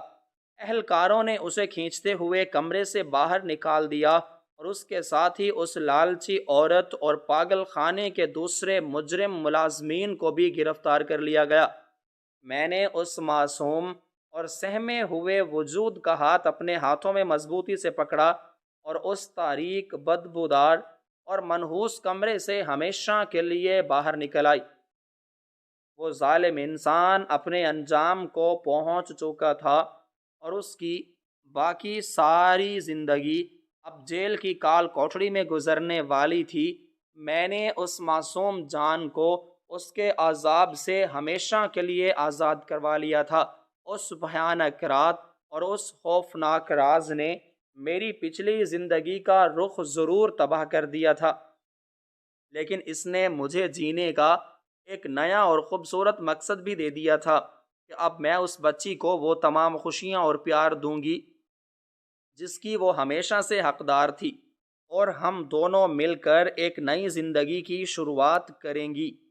A: اہلکاروں نے اسے کھینچتے ہوئے کمرے سے باہر نکال دیا اور اس کے ساتھ ہی اس لالچی عورت اور پاگل خانے کے دوسرے مجرم ملازمین کو بھی گرفتار کر لیا گیا۔ میں نے اس معصوم اور سہمے ہوئے وجود کا ہاتھ اپنے ہاتھوں میں مضبوطی سے پکڑا اور اس تاریک، بدبودار اور منحوس کمرے سے ہمیشہ کے لیے باہر نکل آئی۔ وہ ظالم انسان اپنے انجام کو پہنچ چکا تھا اور اس کی باقی ساری زندگی اب جیل کی کال کوٹڑی میں گزرنے والی تھی۔ میں نے اس معصوم جان کو اس کے عذاب سے ہمیشہ کے لیے آزاد کروا لیا تھا۔ اس بھیانک رات اور اس خوفناک راز نے میری پچھلی زندگی کا رخ ضرور تباہ کر دیا تھا، لیکن اس نے مجھے جینے کا ایک نیا اور خوبصورت مقصد بھی دے دیا تھا کہ اب میں اس بچی کو وہ تمام خوشیاں اور پیار دوں گی جس کی وہ ہمیشہ سے حقدار تھی، اور ہم دونوں مل کر ایک نئی زندگی کی شروعات کریں گی۔